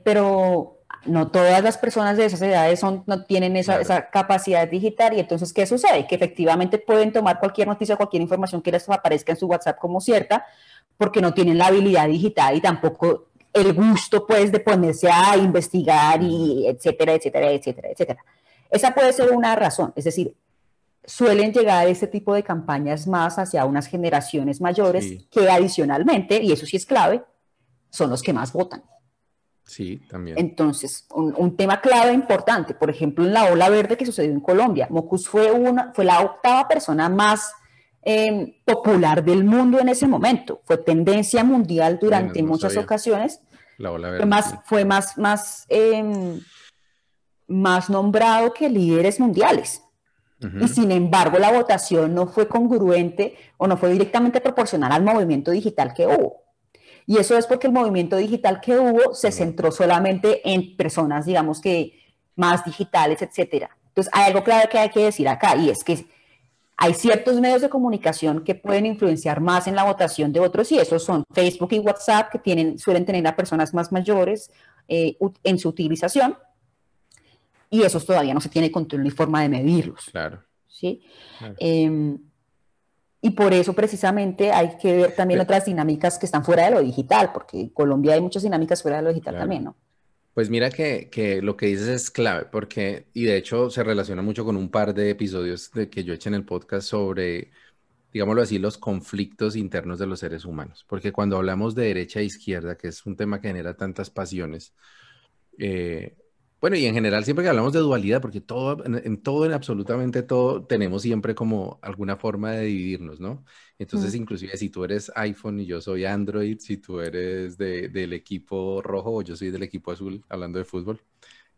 pero no todas las personas de esas edades no tienen Claro. esa capacidad digital, y entonces, ¿qué sucede? Que efectivamente pueden tomar cualquier noticia, cualquier información que les aparezca en su WhatsApp como cierta, porque no tienen la habilidad digital y tampoco el gusto, pues, de ponerse a investigar y etcétera, etcétera, etcétera, etcétera. Esa puede ser una razón, es decir, suelen llegar este tipo de campañas más hacia unas generaciones mayores Sí, que adicionalmente, y eso sí es clave, son los que más votan. sí, también. Entonces, un tema clave importante, por ejemplo, en la ola verde que sucedió en Colombia, Mocus fue la octava persona más popular del mundo en ese momento, fue tendencia mundial Menos, durante no muchas sabía. ocasiones, La ola verde, sí. más nombrado que líderes mundiales. Y Ujú. sin embargo, la votación no fue congruente o no fue directamente proporcional al movimiento digital que hubo. Y eso es porque el movimiento digital que hubo se Perdón. centró solamente en personas, digamos que más digitales, etcétera. Entonces, hay algo clave que hay que decir acá, y es que hay ciertos medios de comunicación que pueden influenciar más en la votación de otros, y esos son Facebook y WhatsApp, que suelen tener a personas más mayores en su utilización, y esos todavía no se tiene control ni forma de medirlos. Claro, ¿Sí? claro. Y por eso precisamente hay que ver también Pe- otras dinámicas que están fuera de lo digital, porque en Colombia hay muchas dinámicas fuera de lo digital Claro. también, ¿no? Pues mira que lo que dices es clave, porque, y de hecho se relaciona mucho con un par de episodios que yo eché en el podcast sobre, digámoslo así, los conflictos internos de los seres humanos. Porque cuando hablamos de derecha e izquierda, que es un tema que genera tantas pasiones, eh, bueno, y en general siempre que hablamos de dualidad, porque todo, en todo, en absolutamente todo, tenemos siempre como alguna forma de dividirnos, ¿no? Entonces, inclusive si tú eres iPhone y yo soy Android, si tú eres del equipo rojo o yo soy del equipo azul, hablando de fútbol,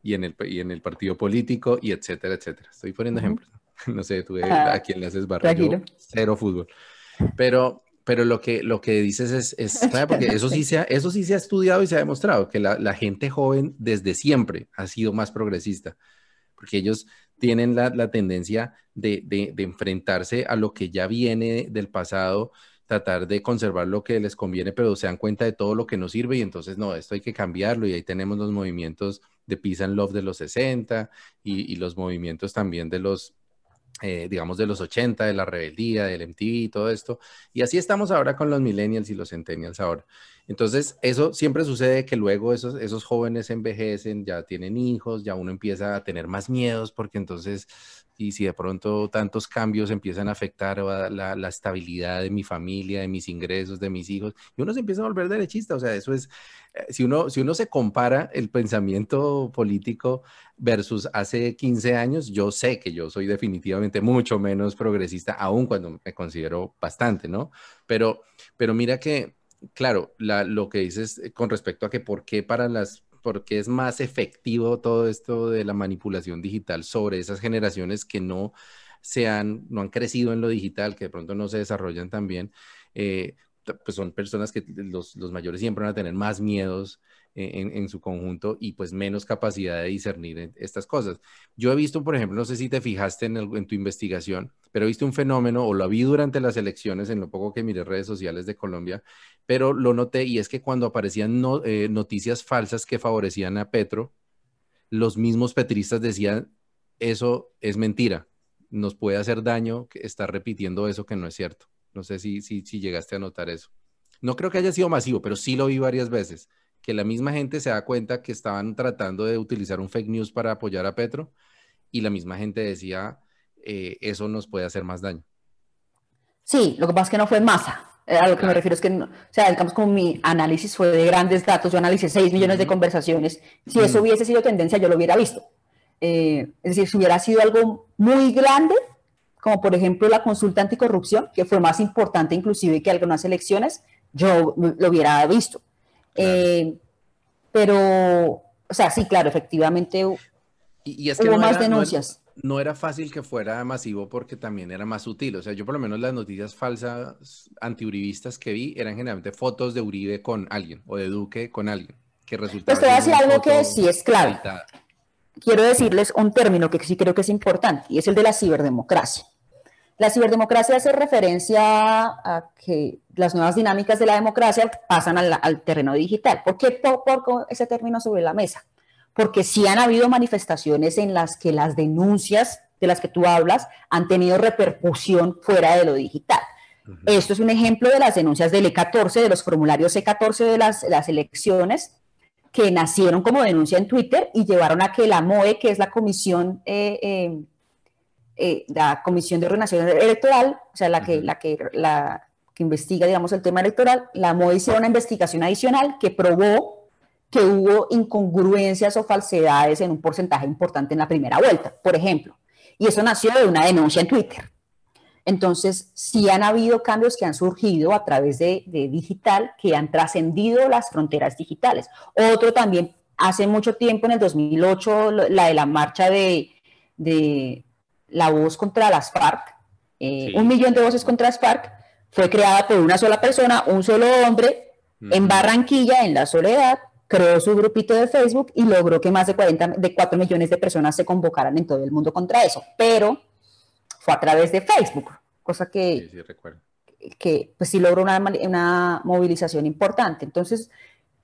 y en el partido político, y etcétera, etcétera. Estoy poniendo ejemplos, ¿no? No sé, tú a quién le haces barra, Tranquilo. yo cero fútbol. Pero lo que dices es clave porque eso sí se ha estudiado y se ha demostrado que la gente joven desde siempre ha sido más progresista, porque ellos tienen la tendencia de enfrentarse a lo que ya viene del pasado, tratar de conservar lo que les conviene, pero se dan cuenta de todo lo que no sirve y entonces no, esto hay que cambiarlo y ahí tenemos los movimientos de Peace and Love de los 60 y los movimientos también de los digamos, de los 80 de la rebeldía, del MTV y todo esto. Y así estamos ahora con los millennials y los centennials ahora. Entonces, eso siempre sucede que luego esos jóvenes envejecen, ya tienen hijos, ya uno empieza a tener más miedos porque entonces, y si de pronto tantos cambios empiezan a afectar la estabilidad de mi familia, de mis ingresos, de mis hijos, y uno se empieza a volver derechista. O sea, eso es, si uno se compara el pensamiento político versus hace 15 años, yo sé que yo soy definitivamente mucho menos progresista, aun cuando me considero bastante, ¿no? Pero mira que, claro, lo que dices con respecto a que por qué es más efectivo todo esto de la manipulación digital sobre esas generaciones que no han crecido en lo digital, que de pronto no se desarrollan tan bien, pues son personas que los mayores siempre van a tener más miedos en su conjunto y pues menos capacidad de discernir estas cosas. Yo he visto, por ejemplo, no sé si te fijaste en tu investigación, pero he visto un fenómeno o lo vi durante las elecciones en lo poco que miré redes sociales de Colombia, pero lo noté y es que cuando aparecían noticias falsas que favorecían a Petro, los mismos petristas decían, eso es mentira, nos puede hacer daño que está repitiendo eso que no es cierto. No sé si llegaste a notar eso. No creo que haya sido masivo, pero sí lo vi varias veces, que la misma gente se da cuenta que estaban tratando de utilizar un fake news para apoyar a Petro y la misma gente decía, eso nos puede hacer más daño. Sí, lo que pasa es que no fue en masa. A lo que me Claro. refiero es que, o sea, digamos, como mi análisis fue de grandes datos, yo analicé 6 millones de Ujú. conversaciones. Si eso Mm, hubiese sido tendencia, yo lo hubiera visto. Es decir, si hubiera sido algo muy grande, como por ejemplo la consulta anticorrupción, que fue más importante inclusive que algunas elecciones, yo lo hubiera visto. Claro. Pero, o sea, sí, claro, efectivamente Y es que hubo más denuncias. no era fácil que fuera masivo porque también era más sutil. O sea, yo por lo menos las noticias falsas antiuribistas que vi eran generalmente fotos de Uribe con alguien o de Duque con alguien, que Pues resultaba te voy a siendo decir una algo que foto sí es clave. editada. Quiero decirles un término que sí creo que es importante y es el de la ciberdemocracia. La ciberdemocracia hace referencia a que las nuevas dinámicas de la democracia pasan al terreno digital. ¿Por qué pongo ese término sobre la mesa? Porque sí han habido manifestaciones en las que las denuncias de las que tú hablas han tenido repercusión fuera de lo digital. Esto es un ejemplo de las denuncias del E14, de los formularios E14 de las elecciones, que nacieron como denuncia en Twitter y llevaron a que la MOE, que es la Comisión de Ordenación Electoral, o sea, la que investiga, digamos, el tema electoral, la MOE hicieron una investigación adicional que probó que hubo incongruencias o falsedades en un porcentaje importante en la primera vuelta, por ejemplo. Y eso nació de una denuncia en Twitter. Entonces, sí han habido cambios que han surgido a través de digital, que han trascendido las fronteras digitales. Otro también, hace mucho tiempo, en el 2008, la de la marcha de la voz contra las FARC, un Sí, millón de voces claro. contra las FARC, fue creada por una sola persona, un solo hombre, en Barranquilla, en la soledad, creó su grupito de Facebook y logró que más de 4 millones de personas se convocaran en todo el mundo contra eso. Pero fue a través de Facebook, cosa Sí, sí, recuerdo. que pues sí logró una movilización importante. Entonces,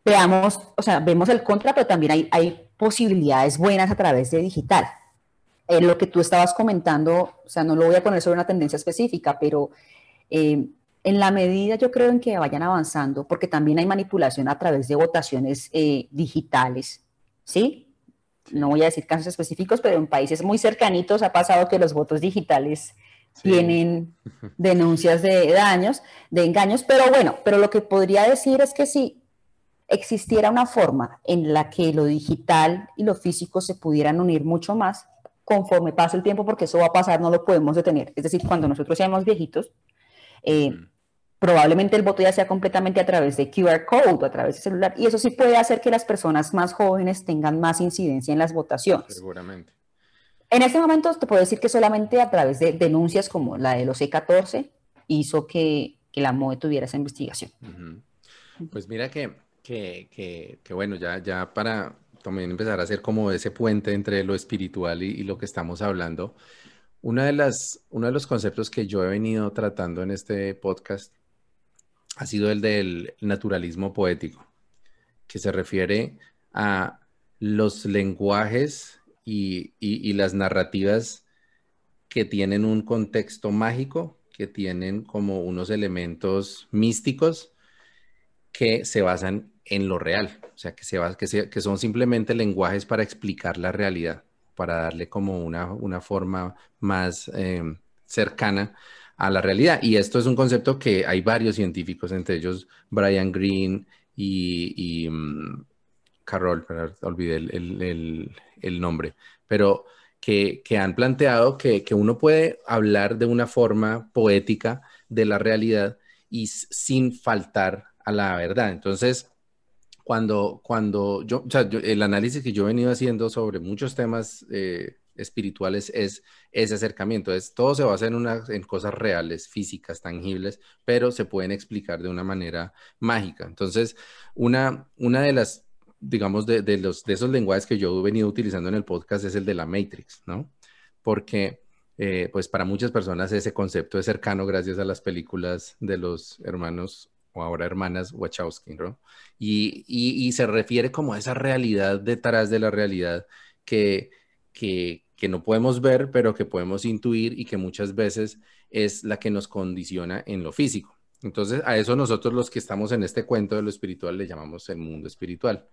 veamos, o sea, vemos el contra, pero también hay posibilidades buenas a través de digital. Lo que tú estabas comentando, o sea, no lo voy a poner sobre una tendencia específica, pero en la medida yo creo en que vayan avanzando, porque también hay manipulación a través de votaciones digitales, ¿sí? No Sí, voy a decir casos específicos, pero en países muy cercanitos ha pasado que los votos digitales sí. tienen denuncias de daños, de engaños, pero bueno, pero lo que podría decir es que si existiera una forma en la que lo digital y lo físico se pudieran unir mucho más conforme pasa el tiempo, porque eso va a pasar, no lo podemos detener. Es decir, cuando nosotros seamos viejitos, eh, probablemente el voto ya sea completamente a través de QR code o a través de celular, y eso sí puede hacer que las personas más jóvenes tengan más incidencia en las votaciones. Seguramente. En este momento te puedo decir que solamente a través de denuncias como la de los E14 hizo que la MOE tuviera esa investigación. Ujú. Pues mira que bueno, ya para también empezar a hacer como ese puente entre lo espiritual y lo que estamos hablando, uno de los conceptos que yo he venido tratando en este podcast ha sido el del naturalismo poético, que se refiere a los lenguajes y las narrativas que tienen un contexto mágico, que tienen como unos elementos místicos que se basan en lo real, o sea, que son simplemente lenguajes para explicar la realidad, para darle como una forma más cercana a la realidad. Y esto es un concepto que hay varios científicos, entre ellos Brian Greene y Carroll, pero olvidé el nombre, pero que han planteado que uno puede hablar de una forma poética de la realidad y sin faltar a la verdad. Entonces, cuando yo, o sea, el análisis que yo he venido haciendo sobre muchos temas espirituales es ese acercamiento. Todo se basa en cosas reales, físicas, tangibles, pero se pueden explicar de una manera mágica. Entonces, una de las, digamos, de esos lenguajes que yo he venido utilizando en el podcast es el de la Matrix, ¿no? Porque pues para muchas personas ese concepto es cercano gracias a las películas de los hermanos o ahora hermanas Wachowski, ¿no? Y se refiere como a esa realidad detrás de la realidad que, que no podemos ver, pero que podemos intuir y que muchas veces es la que nos condiciona en lo físico. Entonces, a eso nosotros los que estamos en este cuento de lo espiritual le llamamos el mundo espiritual.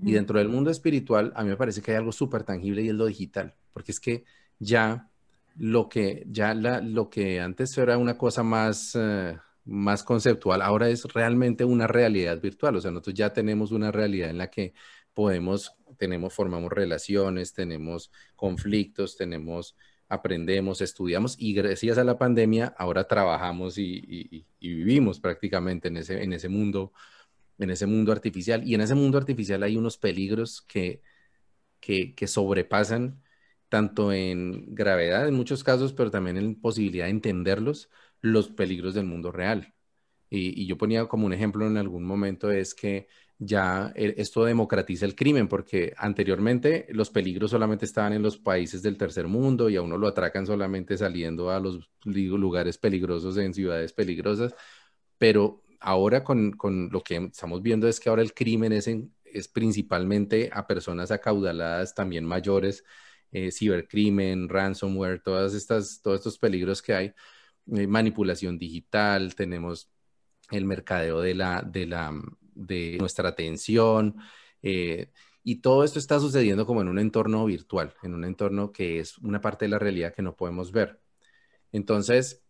Y dentro del mundo espiritual, a mí me parece que hay algo súper tangible y es lo digital, porque es que ya lo que antes era una cosa más, más conceptual, ahora es realmente una realidad virtual. O sea, nosotros ya tenemos una realidad en la que formamos relaciones, tenemos conflictos, tenemos aprendemos, estudiamos y gracias a la pandemia ahora trabajamos y vivimos prácticamente en ese mundo artificial. Y en ese mundo artificial hay unos peligros que sobrepasan tanto en gravedad en muchos casos, pero también en posibilidad de entenderlos, los peligros del mundo real. Y yo ponía como un ejemplo en algún momento es que ya esto democratiza el crimen, porque anteriormente los peligros solamente estaban en los países del tercer mundo y a uno lo atracan solamente saliendo a los lugares peligrosos en ciudades peligrosas, pero ahora con lo que estamos viendo es que ahora el crimen es principalmente a personas acaudaladas, también mayores, cibercrimen, ransomware, todos estos peligros que hay, manipulación digital, tenemos el mercadeo de nuestra atención, y todo esto está sucediendo como en un entorno virtual, en un entorno que es una parte de la realidad que no podemos ver. Entonces,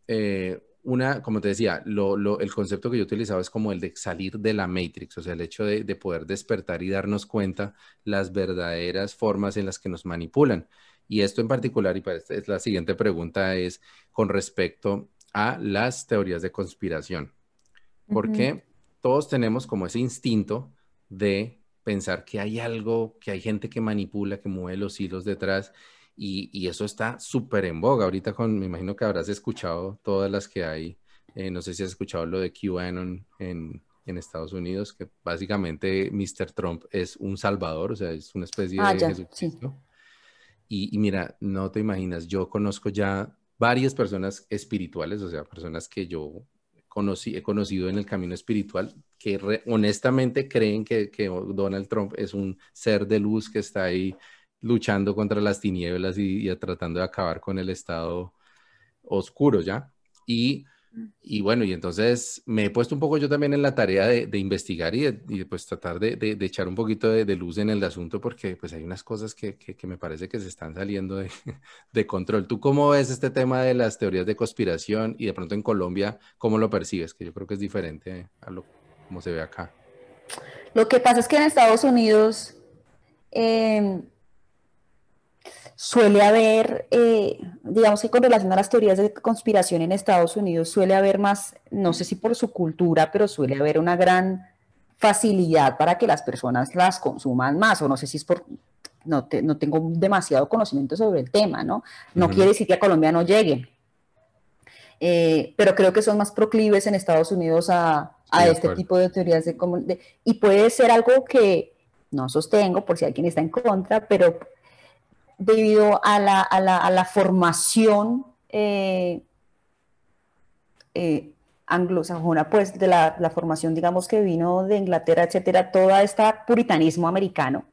como te decía, el concepto que yo utilizaba es como el de salir de la Matrix, o sea, el hecho de poder despertar y darnos cuenta las verdaderas formas en las que nos manipulan. Y esto en particular, y para esta es la siguiente pregunta, es con respecto a las teorías de conspiración. Porque todos tenemos como ese instinto de pensar que hay algo, que hay gente que manipula, que mueve los hilos detrás, y eso está súper en boga. Ahorita me imagino que habrás escuchado todas las que hay. No sé si has escuchado lo de QAnon en Estados Unidos, que básicamente Mr. Trump es un salvador, o sea, es una especie de Ya, sí. Jesucristo. Y mira, no te imaginas, yo conozco ya varias personas espirituales, o sea, personas que yo he conocido en el camino espiritual, que honestamente creen que Donald Trump es un ser de luz que está ahí luchando contra las tinieblas y tratando de acabar con el estado oscuro, ¿ya? Y bueno, y entonces me he puesto un poco yo también en la tarea de investigar y pues tratar de echar un poquito de luz en el asunto, porque pues hay unas cosas que me parece que se están saliendo de control. ¿Tú cómo ves este tema de las teorías de conspiración y de pronto en Colombia, cómo lo percibes? Que yo creo que es diferente a como se ve acá. Lo que pasa es que en Estados Unidos suele haber, digamos que con relación a las teorías de conspiración en Estados Unidos suele haber más, no sé si por su cultura, pero suele haber una gran facilidad para que las personas las consuman más, o no sé si es por, no tengo demasiado conocimiento sobre el tema, ¿no? No quiere decir que a Colombia no lleguen, pero creo que son más proclives en Estados Unidos a este tipo de teorías y puede ser algo que no sostengo por si alguien está en contra, pero debido a la formación anglosajona, pues de la formación, digamos, que vino de Inglaterra, etcétera, todo este puritanismo americano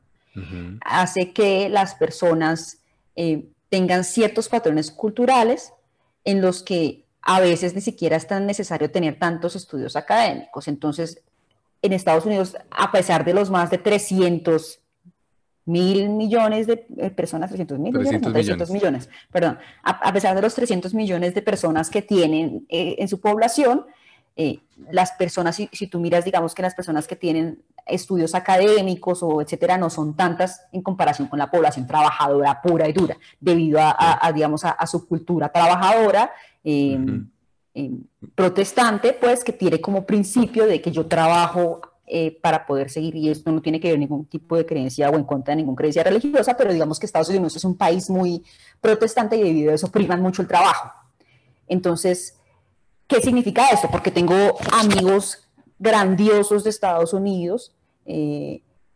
hace que las personas tengan ciertos patrones culturales en los que a veces ni siquiera es tan necesario tener tantos estudios académicos. Entonces, en Estados Unidos, a pesar de los más de 300.000 millones de personas, 300 millones, perdón, a pesar de los 300 millones de personas que tienen en su población, las personas, si tú miras, digamos que las personas que tienen estudios académicos o etcétera, no son tantas en comparación con la población trabajadora pura y dura, debido digamos, a su cultura trabajadora, protestante, pues, que tiene como principio de que yo trabajo para poder seguir, y esto no tiene que ver ningún tipo de creencia o en contra de ninguna creencia religiosa, pero digamos que Estados Unidos es un país muy protestante y debido a eso priman mucho el trabajo. Entonces, ¿qué significa esto? Porque tengo amigos grandiosos de Estados Unidos,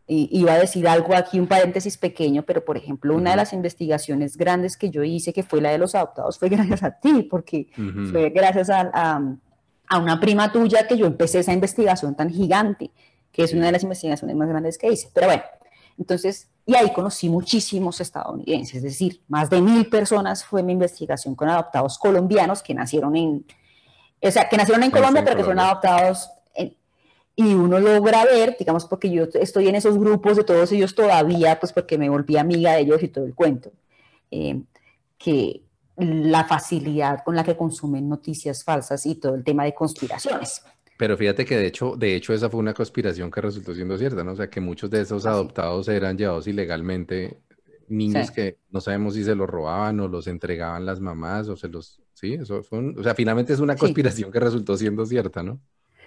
iba a decir algo aquí, un paréntesis pequeño, pero por ejemplo, una de las investigaciones grandes que yo hice, que fue la de los adoptados, fue gracias a ti, porque fue gracias a una prima tuya que yo empecé esa investigación tan gigante, que es una de las investigaciones más grandes que hice. Pero bueno, entonces, y ahí conocí muchísimos estadounidenses, es decir, más de 1.000 personas fue mi investigación con adoptados colombianos que nacieron en Colombia, pero que fueron adoptados y uno logra ver, digamos, porque yo estoy en esos grupos de todos ellos todavía, pues porque me volví amiga de ellos y todo el cuento, que la facilidad con la que consumen noticias falsas y todo el tema de conspiraciones. Pero fíjate que de hecho esa fue una conspiración que resultó siendo cierta, ¿no? O sea, que muchos de esos adoptados eran llevados ilegalmente Sí, niños que no sabemos si se los robaban o los entregaban las mamás o se los... Sí, eso fue o sea, finalmente es una sí, conspiración que resultó siendo cierta, ¿no?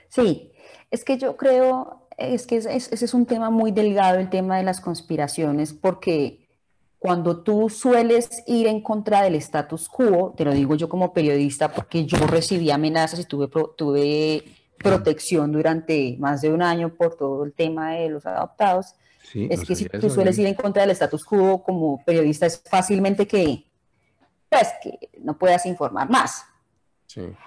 sí. Es que yo creo, es que ese es un tema muy delgado, el tema de las conspiraciones, porque cuando tú sueles ir en contra del status quo, te lo digo yo como periodista, porque yo recibí amenazas y tuve protección durante más de un año por todo el tema de los adoptados, Sí, es no que si sabía tú eso. sueles ir en contra del status quo como periodista, es fácilmente pues, que no puedas informar más. Sí.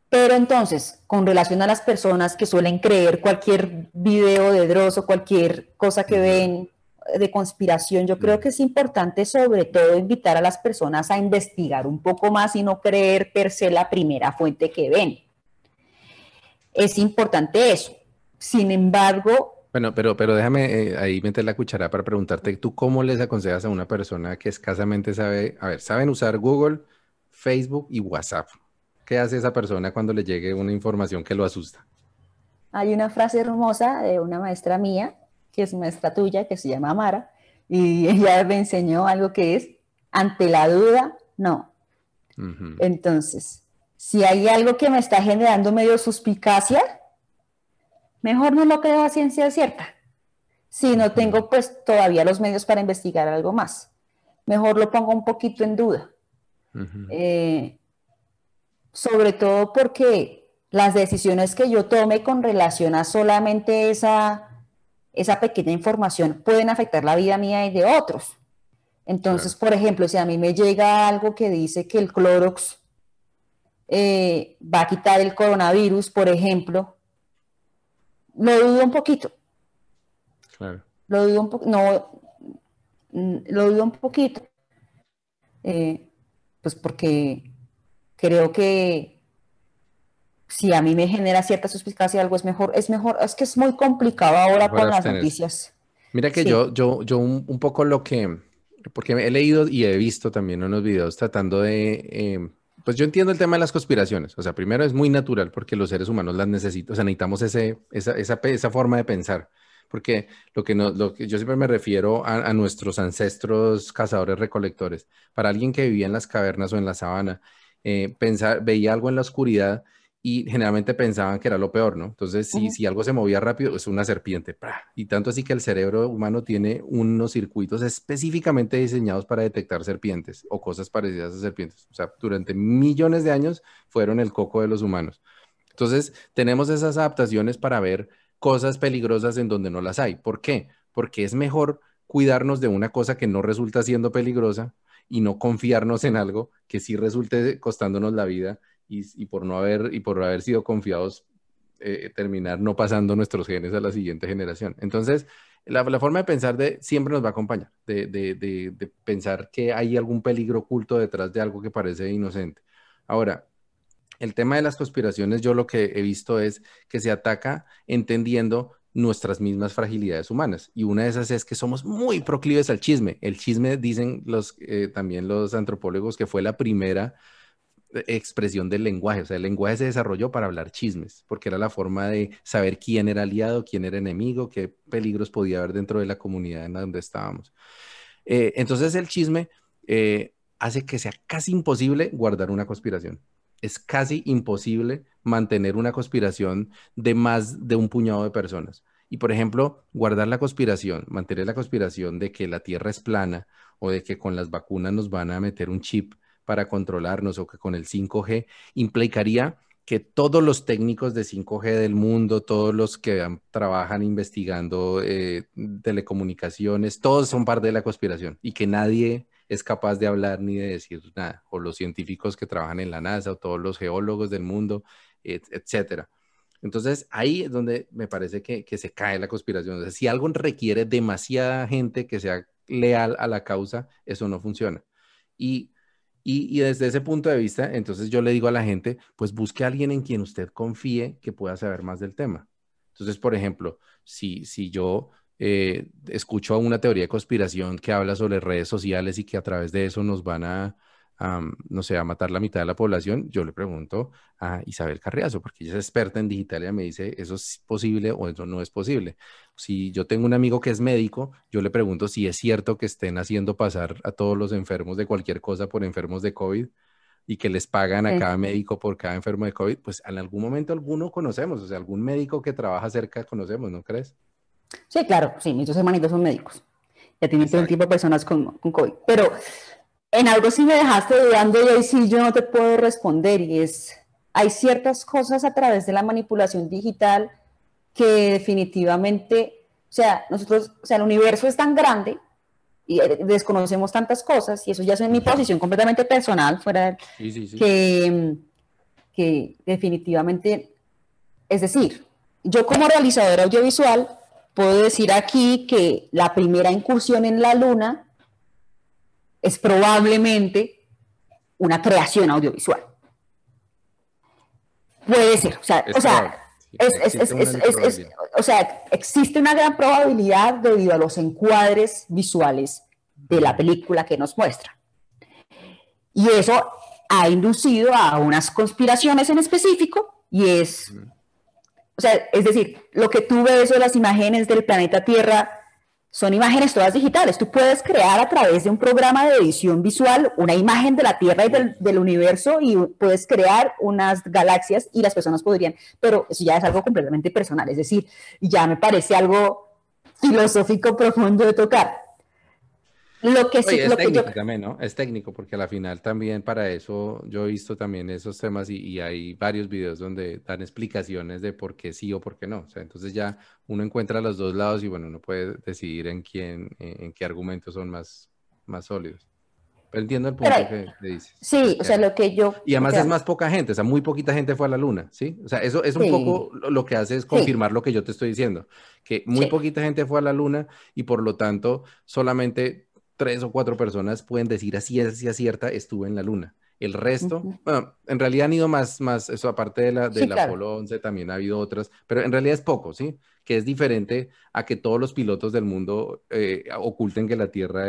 Pero entonces, con relación a las personas que suelen creer cualquier video de Dross o cualquier cosa que Ujú, ven de conspiración, yo creo ujú. que es importante sobre todo invitar a las personas a investigar un poco más y no creer per se la primera fuente que ven. Es importante eso. Sin embargo, Bueno, pero déjame ahí meter la cuchara para preguntarte, ¿tú cómo les aconsejas a una persona que escasamente sabe, a ver, saben usar Google, Facebook y WhatsApp? ¿Qué hace esa persona cuando le llegue una información que lo asusta? hay una frase hermosa de una maestra mía, que es maestra tuya, que se llama Mara, y ella me enseñó algo que es, ante la duda, no. Ujú, Entonces, si hay algo que me está generando medio suspicacia, mejor no lo creo a ciencia cierta. Si no ujú, tengo pues todavía los medios para investigar algo más, mejor lo pongo un poquito en duda. ujú. Eh, Sobre todo porque las decisiones que yo tome con relación a solamente esa pequeña información pueden afectar la vida mía y de otros. Entonces, Claro. por ejemplo, si a mí me llega algo que dice que el Clorox va a quitar el coronavirus, por ejemplo, lo dudo un poquito, Claro. lo dudo un poquito, no, lo dudo un poquito, eh, pues porque creo que si a mí me genera cierta suspicacia algo es mejor, es que es muy complicado ahora Mejor con las abstenerse. noticias. Mira que Sí. yo un poco lo que, porque he leído y he visto también unos videos tratando de, pues yo entiendo el tema de las conspiraciones. O sea, primero es muy natural porque los seres humanos las necesitamos, o sea, necesitamos esa forma de pensar. Porque lo que yo siempre me refiero a nuestros ancestros cazadores recolectores. Para alguien que vivía en las cavernas o en la sabana, veía algo en la oscuridad y generalmente pensaban que era lo peor, ¿no? Entonces, Ujú, si algo se movía rápido, es una serpiente. ¡Pra! Y tanto así que el cerebro humano tiene unos circuitos específicamente diseñados para detectar serpientes o cosas parecidas a serpientes. O sea, durante millones de años fueron el coco de los humanos. Entonces, tenemos esas adaptaciones para ver cosas peligrosas en donde no las hay. ¿Por qué? Porque es mejor cuidarnos de una cosa que no resulta siendo peligrosa y no confiarnos en algo que sí resulte costándonos la vida y por haber sido confiados, terminar no pasando nuestros genes a la siguiente generación. Entonces, la forma de pensar siempre nos va a acompañar, de pensar que hay algún peligro oculto detrás de algo que parece inocente. Ahora, el tema de las conspiraciones, yo lo que he visto es que se ataca entendiendo nuestras mismas fragilidades humanas. Y una de esas es que somos muy proclives al chisme. El chisme, dicen también los antropólogos, que fue la primera expresión del lenguaje. O sea, el lenguaje se desarrolló para hablar chismes, porque era la forma de saber quién era aliado, quién era enemigo, qué peligros podía haber dentro de la comunidad en la donde estábamos. Entonces el chisme hace que sea casi imposible guardar una conspiración. Es casi imposible mantener una conspiración de más de un puñado de personas. Y por ejemplo, guardar la conspiración, mantener la conspiración de que la Tierra es plana o de que con las vacunas nos van a meter un chip para controlarnos o que con el 5G implicaría que todos los técnicos de 5G del mundo, todos los que trabajan investigando telecomunicaciones, todos son parte de la conspiración y que nadie es capaz de hablar ni de decir nada, o los científicos que trabajan en la NASA, o todos los geólogos del mundo, etcétera. Entonces, ahí es donde me parece que se cae la conspiración. O sea, si algo requiere demasiada gente que sea leal a la causa, eso no funciona. Y y desde ese punto de vista, entonces yo le digo a la gente, pues busque a alguien en quien usted confíe que pueda saber más del tema. Entonces, por ejemplo, si yo escucho una teoría de conspiración que habla sobre redes sociales y que a través de eso nos van no sé, a matar la mitad de la población, yo le pregunto a Isabel Carriazo, porque ella es experta en digital y ella me dice, ¿eso es posible o eso no es posible? Si yo tengo un amigo que es médico, yo le pregunto si es cierto que estén haciendo pasar a todos los enfermos de cualquier cosa por enfermos de COVID y que les pagan a cada médico por cada enfermo de COVID, pues en algún momento alguno conocemos, o sea, algún médico que trabaja cerca conocemos, ¿no crees? Sí, claro, sí, mis dos hermanitos son médicos. Ya tienen todo el Exacto. tiempo personas con COVID. Pero en algo sí me dejaste dudando y ahí sí yo no te puedo responder y es, hay ciertas cosas a través de la manipulación digital que definitivamente, o sea, nosotros, o sea, el universo es tan grande y desconocemos tantas cosas y eso ya es en mi posición completamente personal, fuera Sí, sí, sí. que, que definitivamente, es decir, yo como realizadora audiovisual puedo decir aquí que la primera incursión en la luna es probablemente una creación audiovisual. Puede ser, Es probable. Sí, existe una probabilidad. o sea, existe una gran probabilidad debido a los encuadres visuales de la Ujú. película que nos muestra. Y eso ha inducido a unas conspiraciones en específico y es, Ujú. o sea, es decir, lo que tú ves de las imágenes del planeta Tierra son imágenes todas digitales. Tú puedes crear a través de un programa de edición visual una imagen de la Tierra y del universo y puedes crear unas galaxias y las personas podrían, pero eso ya es algo completamente personal, es decir, ya me parece algo filosófico profundo de tocar. Lo que sí, Oye, es lo que yo, técnico también, ¿no? Es técnico porque a la final también para eso yo he visto también esos temas y hay varios videos donde dan explicaciones de por qué sí o por qué no. O sea, entonces ya uno encuentra los dos lados y bueno, uno puede decidir en quién, en qué argumentos son más sólidos. Pero entiendo el pero punto que dices. sí, Pues o que sea, lo que yo, y o además es sea, más poca gente, o sea, muy poquita gente fue a la luna, ¿sí? O sea, eso es un sí, poco lo que hace es sí, confirmar lo que yo te estoy diciendo, que muy sí. poquita gente fue a la luna y por lo tanto solamente 3 o 4 personas pueden decir a ciencia cierta estuve en la luna. El resto, Ujú. bueno, en realidad han ido más, eso aparte de Sí, del claro. Apolo 11 también ha habido otras, pero en realidad es poco, ¿sí? Que es diferente a que todos los pilotos del mundo oculten que la Tierra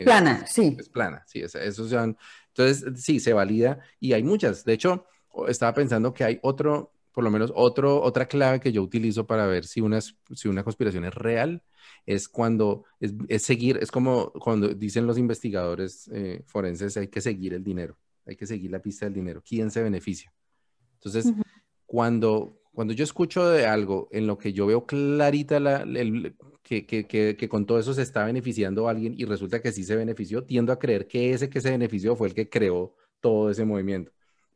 Plana, sí. es plana, sí, eso ya entonces, sí, se valida y hay muchas. De hecho, estaba pensando que hay otro, por lo menos otra clave que yo utilizo para ver si una conspiración es real, es cuando es seguir, es como cuando dicen los investigadores forenses, hay que seguir el dinero, hay que seguir la pista del dinero, quién se beneficia. Entonces, Ujú. cuando yo escucho de algo en lo que yo veo clarita que con todo eso se está beneficiando a alguien y resulta que sí se benefició, tiendo a creer que ese que se benefició fue el que creó todo ese movimiento.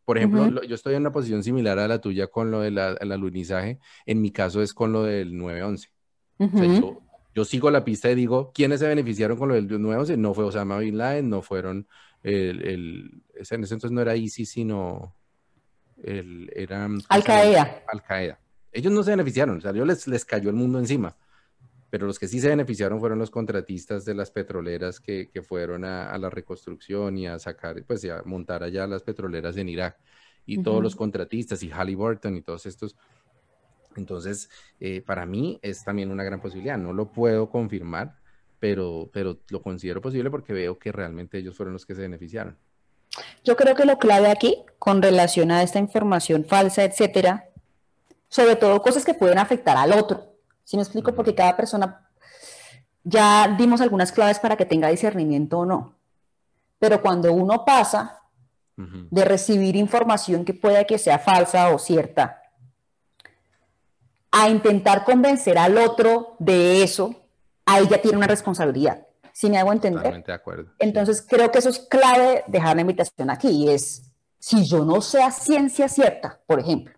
Por ejemplo, Ujú. yo estoy en una posición similar a la tuya con lo del alunizaje. En mi caso es con lo del 9/11. O sea, Ujú. yo sigo la pista y digo, ¿quiénes se beneficiaron con lo del 9/11? No fue Osama Bin Laden, no fueron en ese entonces no era ISIS, sino eran, ¿cómo Al se llama? Qaeda. Al Qaeda. Ellos no se beneficiaron, o sea, ellos les cayó el mundo encima, pero los que sí se beneficiaron fueron los contratistas de las petroleras que fueron a la reconstrucción y a sacar, pues, y a montar allá las petroleras en Irak. Y todos los Ujú. contratistas y Halliburton y todos estos. Entonces, para mí es también una gran posibilidad. No lo puedo confirmar, pero lo considero posible porque veo que realmente ellos fueron los que se beneficiaron. Yo creo que lo clave aquí, con relación a esta información falsa, etcétera, sobre todo cosas que pueden afectar al otro. ¿Sí me explico? Porque Ujú, cada persona, ya dimos algunas claves para que tenga discernimiento o no. Pero cuando uno pasa ujú. de recibir información que pueda que sea falsa o cierta, a intentar convencer al otro de eso, ahí ya tiene una responsabilidad. ¿Sí me hago entender? Totalmente de acuerdo, sí. Entonces creo que eso es clave dejar la invitación aquí y es, si yo no sé a ciencia cierta, por ejemplo,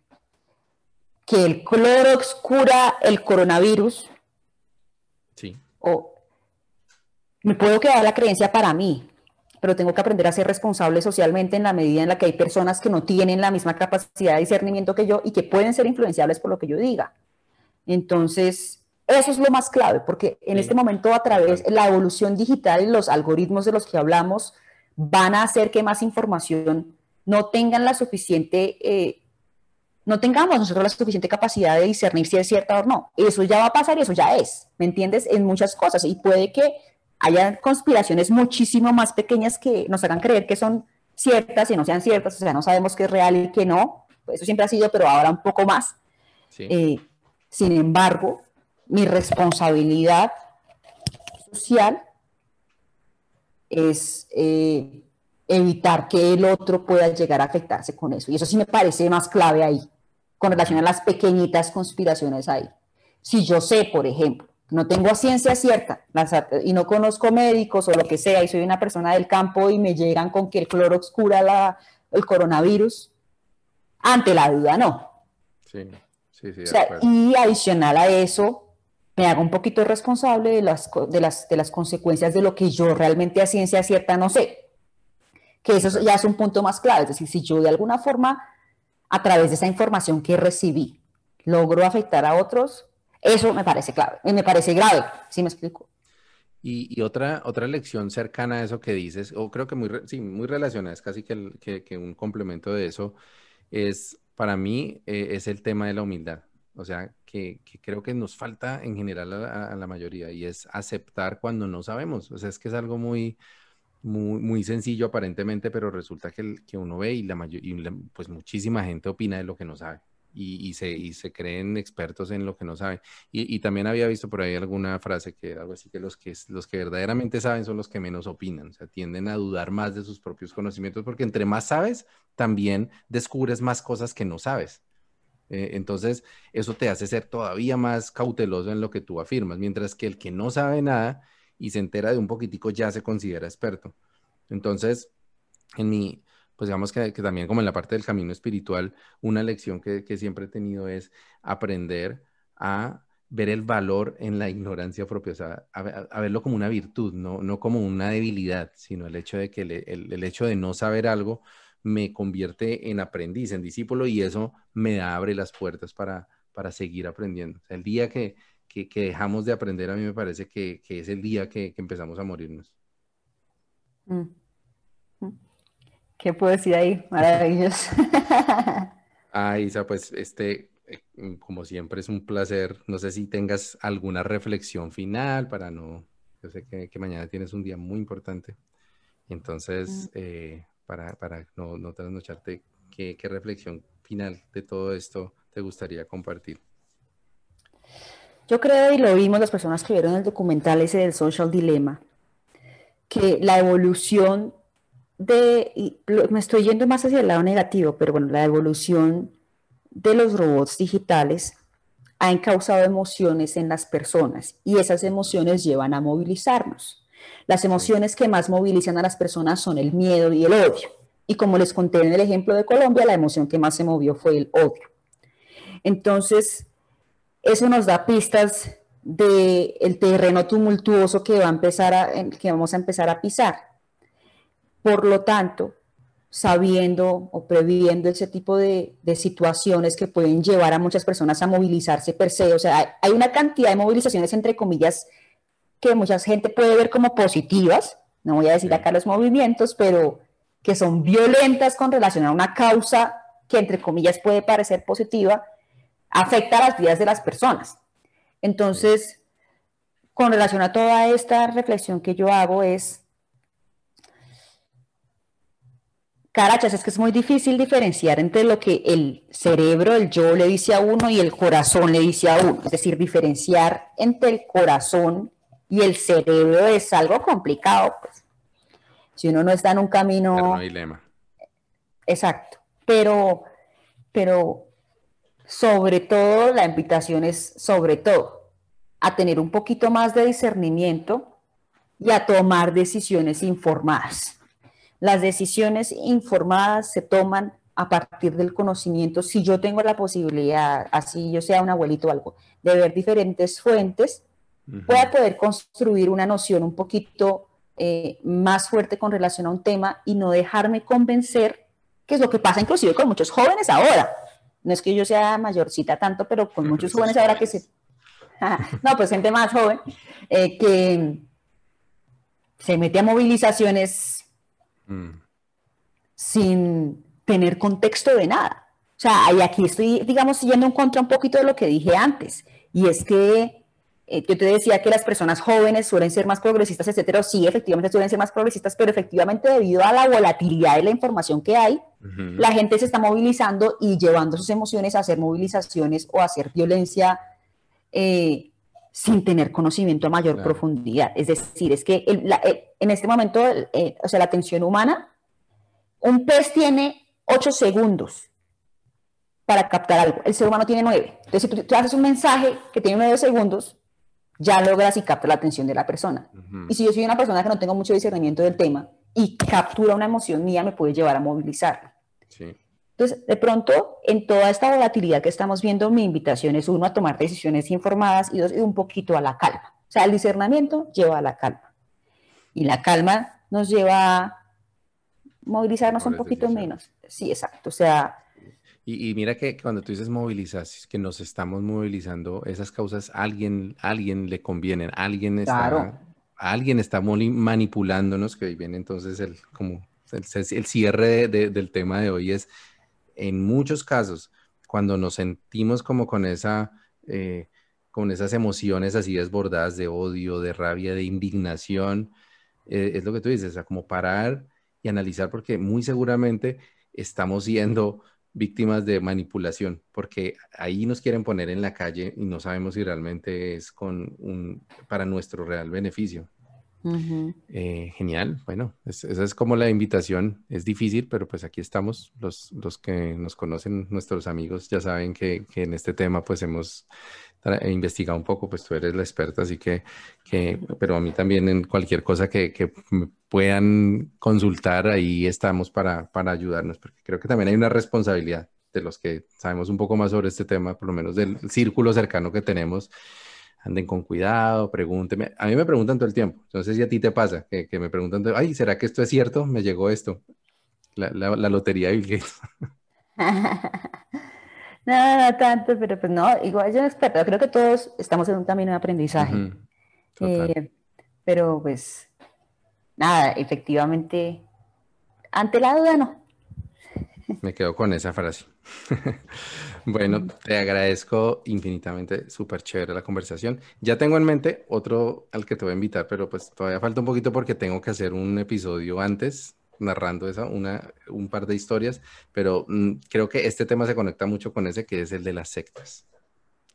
que el Clorox cura el coronavirus, Sí. o me puedo quedar la creencia para mí, pero tengo que aprender a ser responsable socialmente en la medida en la que hay personas que no tienen la misma capacidad de discernimiento que yo y que pueden ser influenciables por lo que yo diga. Entonces, eso es lo más clave, porque en este Sí, momento a través total. de la evolución digital y los algoritmos de los que hablamos van a hacer que más información no tengan la suficiente, no tengamos nosotros la suficiente capacidad de discernir si es cierta o no. Eso ya va a pasar y eso ya es, ¿me entiendes? En muchas cosas y puede que haya conspiraciones muchísimo más pequeñas que nos hagan creer que son ciertas y no sean ciertas, o sea, no sabemos qué es real y qué no, eso siempre ha sido, pero ahora un poco más. Sí. Sin embargo, mi responsabilidad social es evitar que el otro pueda llegar a afectarse con eso. Y eso sí me parece más clave ahí, con relación a las pequeñitas conspiraciones ahí. Si yo sé, por ejemplo, no tengo ciencia cierta y no conozco médicos o lo que sea, y soy una persona del campo y me llegan con que el cloro cura el coronavirus, ante la duda no. Sí, sí, sí, O de sea, acuerdo. y adicional a eso, me hago un poquito responsable de las consecuencias de lo que yo realmente a ciencia cierta no sé. Que eso Exacto. ya es un punto más clave. Es decir, si yo de alguna forma, a través de esa información que recibí, logro afectar a otros, eso me parece clave, me parece grave, ¿sí me explico? Y otra lección cercana a eso que dices, o creo que sí, muy relacionada, es casi que un complemento de eso, es para mí es el tema de la humildad. O sea, que creo que nos falta en general a la mayoría y es aceptar cuando no sabemos. O sea, es que es algo muy sencillo aparentemente, pero resulta que uno ve y pues muchísima gente opina de lo que no sabe y se creen expertos en lo que no saben. Y también había visto por ahí alguna frase que era algo así que los que verdaderamente saben son los que menos opinan, o sea, tienden a dudar más de sus propios conocimientos porque entre más sabes, también descubres más cosas que no sabes. Entonces, eso te hace ser todavía más cauteloso en lo que tú afirmas, mientras que el que no sabe nada y se entera de un poquitico ya se considera experto. Entonces, pues digamos que también como en la parte del camino espiritual, una lección que siempre he tenido es aprender a ver el valor en la ignorancia propia, o sea, a verlo como una virtud, no como una debilidad, sino el hecho de que el hecho de no saber algo me convierte en aprendiz, en discípulo, y eso abre las puertas para seguir aprendiendo. O sea, el día que dejamos de aprender, a mí me parece que es el día que empezamos a morirnos. Mm. ¿Qué puedo decir ahí? Maravilloso. Ah, Isa, pues como siempre es un placer. No sé si tengas alguna reflexión final para no, yo sé que mañana tienes un día muy importante. Entonces, para no trasnocharte, ¿qué reflexión final de todo esto te gustaría compartir? Yo creo, y lo vimos las personas que vieron el documental ese del Social Dilemma, que la evolución me estoy yendo más hacia el lado negativo, pero bueno, la evolución de los robots digitales ha encausado emociones en las personas y esas emociones llevan a movilizarnos. Las Sí, emociones que más movilizan a las personas son el miedo y el odio. Y como les conté en el ejemplo de Colombia, la emoción que más se movió fue el odio. Entonces, eso nos da pistas del terreno tumultuoso que vamos a empezar a pisar. Por lo tanto, sabiendo o previendo ese tipo de situaciones que pueden llevar a muchas personas a movilizarse per se. O sea, hay una cantidad de movilizaciones, entre comillas, que mucha gente puede ver como positivas, no voy a decir sí, acá los movimientos, pero que son violentas con relación a una causa que, entre comillas, puede parecer positiva, afecta a las vidas de las personas. sí. Entonces, con relación a toda esta reflexión que yo hago es, carachas, es que es muy difícil diferenciar entre lo que el cerebro, el yo le dice a uno y el corazón le dice a uno. Es decir, diferenciar entre el corazón y el cerebro es algo complicado, pues. Si uno no está en un Eterno camino dilema. exacto. Pero sobre todo, la invitación es sobre todo a tener un poquito más de discernimiento y a tomar decisiones informadas. Las decisiones informadas se toman a partir del conocimiento. Si yo tengo la posibilidad, así yo sea un abuelito o algo, de ver diferentes fuentes, voy Ujú. a poder construir una noción un poquito más fuerte con relación a un tema y no dejarme convencer, que es lo que pasa inclusive con muchos jóvenes ahora. No es que yo sea mayorcita tanto, pero con muchos Esos jóvenes ahora que se... jóvenes. no, pues gente más joven, que se mete a movilizaciones Mm, sin tener contexto de nada. O sea, y aquí estoy, digamos, yendo en contra un poquito de lo que dije antes, y es que yo te decía que las personas jóvenes suelen ser más progresistas, etcétera. Sí, efectivamente suelen ser más progresistas, pero efectivamente debido a la volatilidad de la información que hay, la gente se está movilizando y llevando sus emociones a hacer movilizaciones o a hacer violencia sin tener conocimiento a mayor profundidad. Es decir, es que en este momento, o sea, la atención humana, un pez tiene 8 segundos para captar algo. El ser humano tiene 9. Entonces, si tú haces un mensaje que tiene 9 segundos, ya logras y captas la atención de la persona. Y si yo soy una persona que no tengo mucho discernimiento del tema y captura una emoción mía, me puede llevar a movilizarla. Sí. Entonces, de pronto, en toda esta volatilidad que estamos viendo, mi invitación es, uno, a tomar decisiones informadas y dos, un poquito a la calma. O sea, el discernimiento lleva a la calma. Y la calma nos lleva a movilizarnos un poquito menos. Sí, exacto. O sea... Y mira que cuando tú dices movilizas, que nos estamos movilizando, esas causas a alguien le convienen, alguien está manipulándonos, que ahí viene entonces el cierre del tema de hoy es, en muchos casos, cuando nos sentimos como con esas emociones así desbordadas de odio, de rabia, de indignación, es lo que tú dices, o sea, como parar y analizar, porque muy seguramente estamos siendo víctimas de manipulación, porque ahí nos quieren poner en la calle y no sabemos si realmente es para nuestro real beneficio. Genial, bueno, esa es como la invitación, es difícil, pero pues aquí estamos, los que nos conocen, nuestros amigos ya saben que en este tema pues hemos investigado un poco, pues tú eres la experta, así pero a mí también en cualquier cosa que me puedan consultar, ahí estamos para ayudarnos, porque creo que también hay una responsabilidad de los que sabemos un poco más sobre este tema, por lo menos del círculo cercano que tenemos. Anden con cuidado, pregúnteme. A mí me preguntan todo el tiempo. No sé si a ti te pasa, que me preguntan, ay, ¿será que esto es cierto? Me llegó esto. La lotería de Bill Gates. No tanto, pero pues no, igual yo no experto. Creo que todos estamos en un camino de aprendizaje. Total. Pero pues nada, efectivamente, ante la duda no. Me quedo con esa frase. Bueno, te agradezco infinitamente, súper chévere la conversación. Ya tengo en mente otro al que te voy a invitar, pero pues todavía falta un poquito porque tengo que hacer un episodio antes narrando un par de historias, pero creo que este tema se conecta mucho con ese, que es el de las sectas.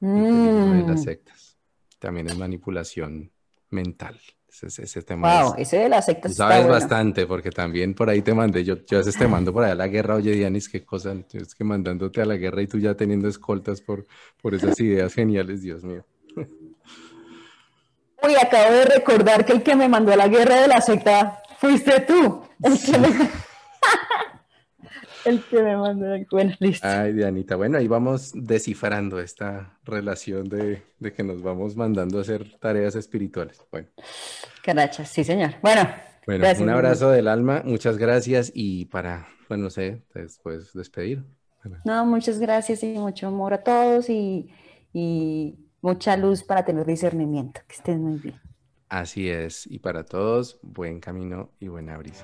El peligro de las sectas. También es manipulación mental. Ese tema Wow, ese de las tú sectas está sabes bueno. bastante, porque también por ahí te mandé, yo a veces te mando por allá a la guerra, oye Dianis, qué cosa, es que mandándote a la guerra y tú ya teniendo escoltas por esas ideas geniales, Dios mío. Uy, acabo de recordar que el que me mandó a la guerra de la secta fuiste tú. El que me mandó. Bueno, listo. Ay, Dianita, bueno, ahí vamos descifrando esta relación de que nos vamos mandando a hacer tareas espirituales. Carachas, sí, señor. Bueno, Bueno, un gracias, abrazo del alma, muchas gracias y bueno, no sé, después despedir. No, muchas gracias y mucho amor a todos y mucha luz para tener discernimiento. Que estén muy bien. Así es, y para todos, buen camino y buena brisa.